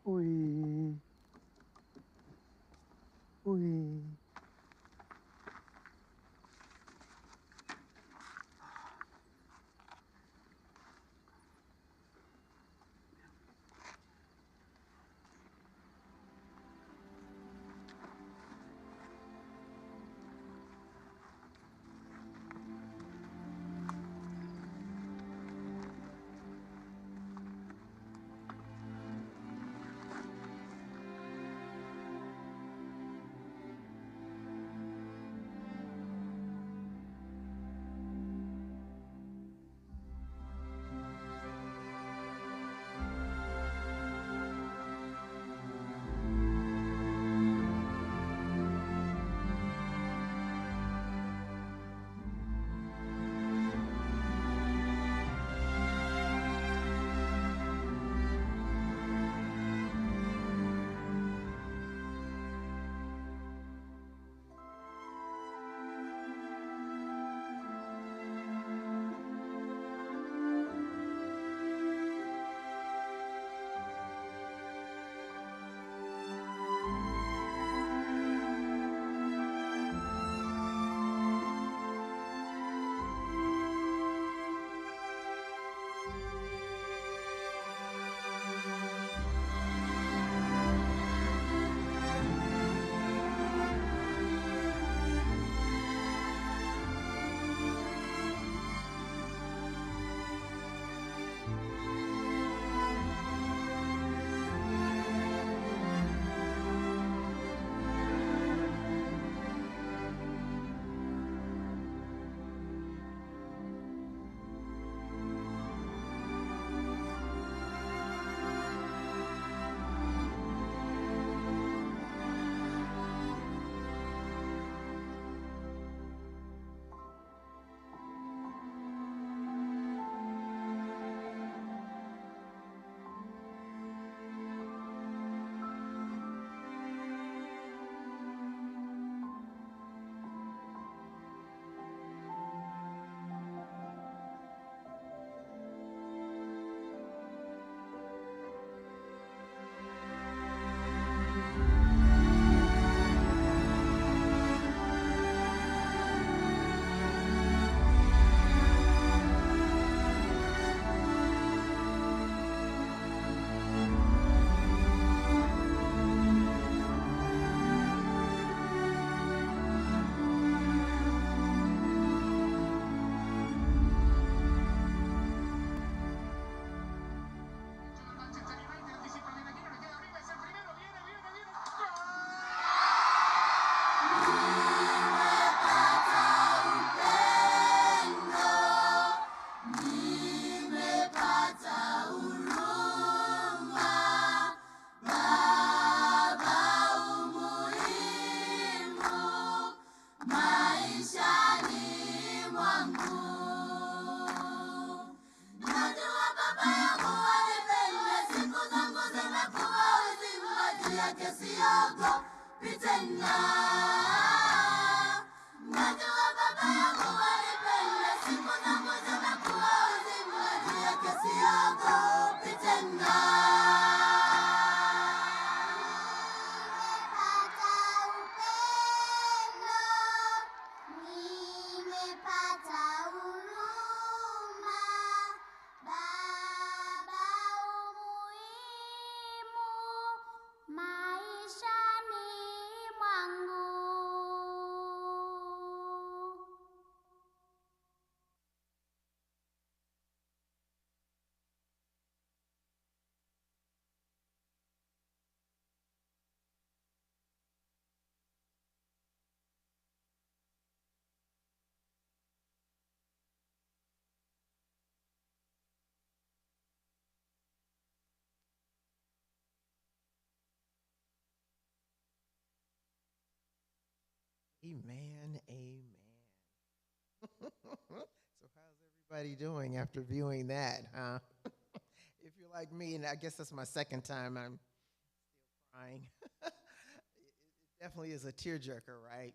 oi, oi." Amen, amen. So how's everybody doing after viewing that, huh? If you're like me, and I guess that's my second time, I'm still crying. It definitely is a tearjerker, right?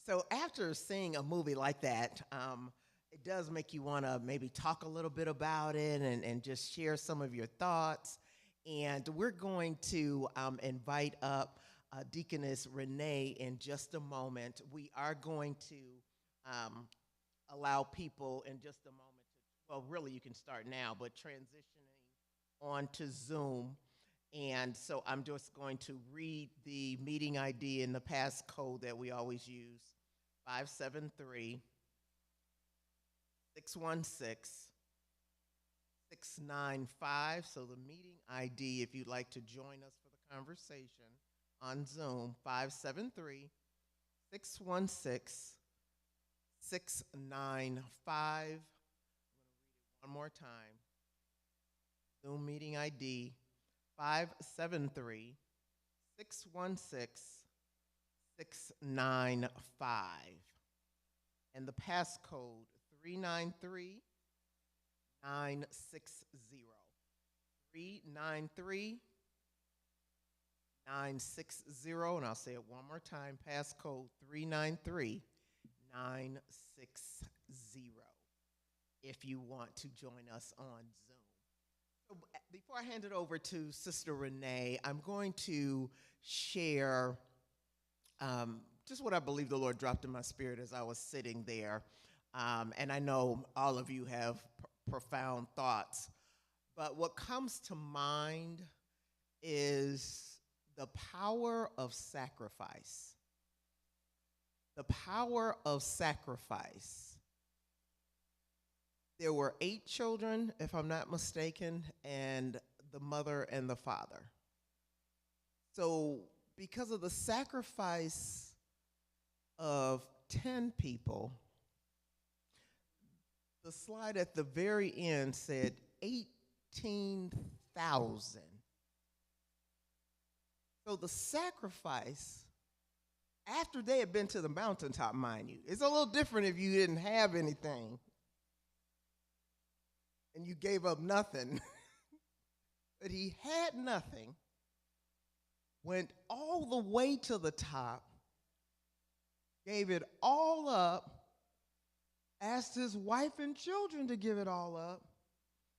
So after seeing a movie like that, it does make you want to maybe talk a little bit about it and just share some of your thoughts. And we're going to invite up Deaconess Renee in just a moment. We are going to allow people in just a moment to, well, really you can start now, but transitioning on to Zoom. And so I'm just going to read the meeting ID and the passcode that we always use, 573 616 695. So the meeting ID, if you'd like to join us for the conversation on Zoom, 573 616 695. I'm going to read it one more time. Zoom meeting ID 573 616 695. And the passcode 393 960. 393 960. And I'll say it one more time. Passcode 393 960. If you want to join us on Zoom. So before I hand it over to Sister Renee, I'm going to share just what I believe the Lord dropped in my spirit as I was sitting there. And I know all of you have profound thoughts, but what comes to mind is the power of sacrifice. The power of sacrifice. There were 8 children, if I'm not mistaken, and the mother and the father. So because of the sacrifice of 10 people, the slide at the very end said 18,000. So the sacrifice, after they had been to the mountaintop, mind you, it's a little different if you didn't have anything and you gave up nothing. But he had nothing, went all the way to the top, gave it all up, asked his wife and children to give it all up.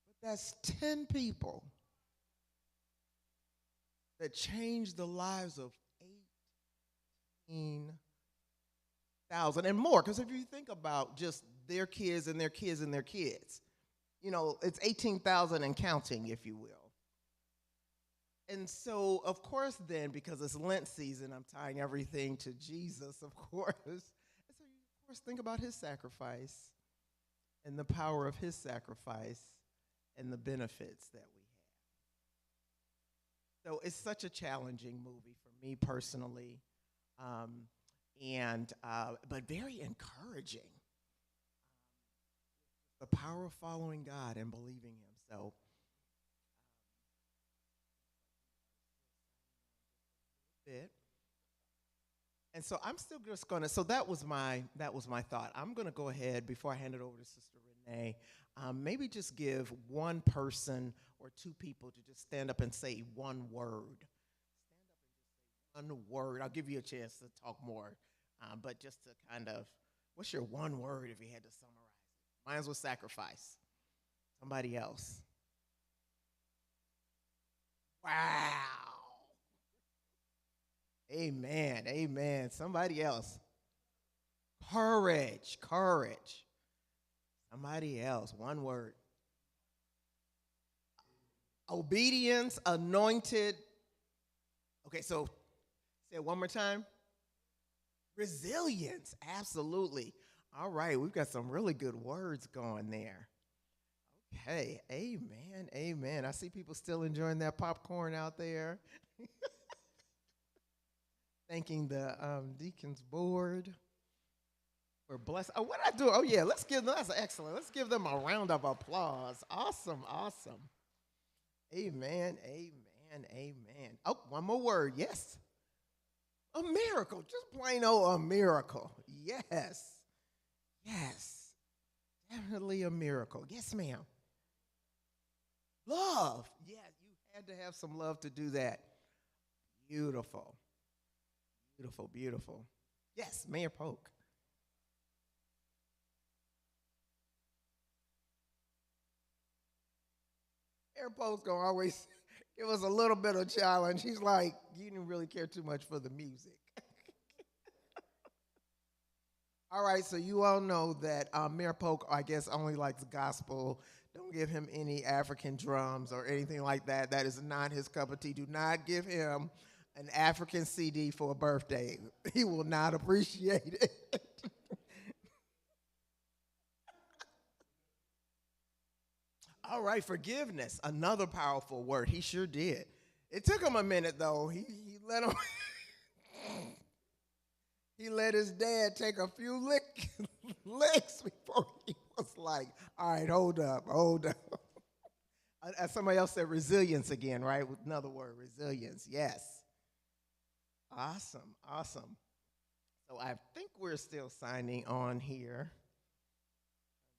But that's 10 people that changed the lives of 18,000 and more. Because if you think about just their kids and their kids and their kids, you know, it's 18,000 and counting, if you will. And so, of course, then, because it's Lent season, I'm tying everything to Jesus, of course. And so you, of course, think about his sacrifice and the power of his sacrifice and the benefits that we have. So it's such a challenging movie for me personally, but very encouraging. The power of following God and believing him. So bit. And so I'm still just going to, so that was my thought. I'm going to go ahead before I hand it over to Sister Renee, maybe just give one person or 2 people to just stand up and say one word One word. I'll give you a chance to talk more, but just to kind of, what's your one word if you had to summarize it? Mine was sacrifice. Somebody else. Wow. Amen. Amen. Somebody else. Courage. Courage. Somebody else. One word. Obedience, anointed. Okay, so say it one more time. Resilience. Absolutely. All right, we've got some really good words going there. Okay, amen, amen. I see people still enjoying that popcorn out there. Thanking the deacons board for blessing. Oh, what did I do? Oh, yeah, let's give them, that's excellent. Let's give them a round of applause. Awesome, awesome. Amen, amen, amen. Oh, one more word. Yes. A miracle. Just plain old a miracle. Yes. Yes. Definitely a miracle. Yes, ma'am. Love. Yeah, you had to have some love to do that. Beautiful. Beautiful, beautiful. Yes, Mayor Polk. Mayor Polk's going to always give us a little bit of challenge. He's like, you didn't really care too much for the music. All right, so you all know that Mayor Polk, I guess, only likes gospel. Don't give him any African drums or anything like that. That is not his cup of tea. Do not give him an African CD for a birthday. He will not appreciate it. All right, forgiveness, another powerful word. He sure did. It took him a minute, though. He let him... He let his dad take a few licks before he was like, all right, hold up. Somebody else said resilience again, right? With another word, resilience, yes. Awesome, awesome. So I think we're still signing on here.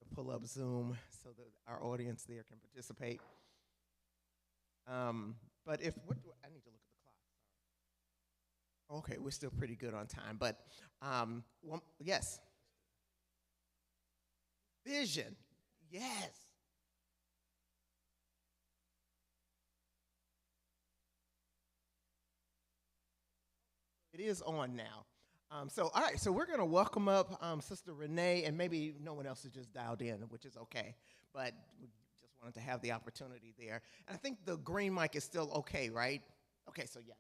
To pull up Zoom so that our audience there can participate. But if, I need to look at the clock. Okay, we're still pretty good on time, but yes. Vision, yes. It is on now. All right, so we're going to welcome up Sister Renee, and maybe no one else has just dialed in, which is okay, but we just wanted to have the opportunity there. And I think the green mic is still okay, right? Okay, so yeah.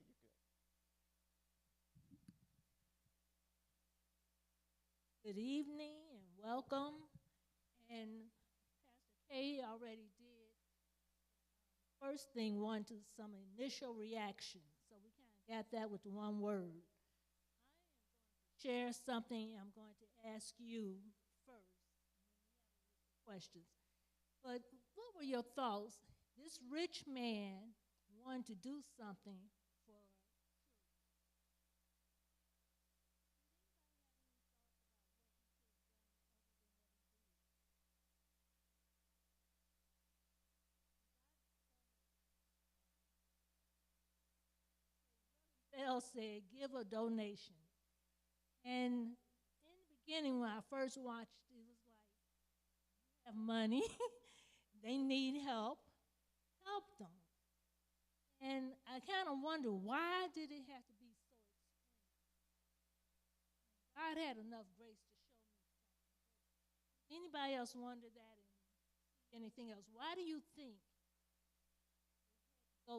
Good evening and welcome. And Pastor Kay already did first thing one to some initial reaction. So we kind of got that with one word. I am going to share something. I'm going to ask you first. Questions. But what were your thoughts? This rich man wanted to do something for Bell said, give a donation. And in the beginning, when I first watched, it was like, you have money, they need help them. And I kind of wonder, why did it have to be so extreme? God had enough grace to show me something. Anybody else wonder that and see anything else? Why do you think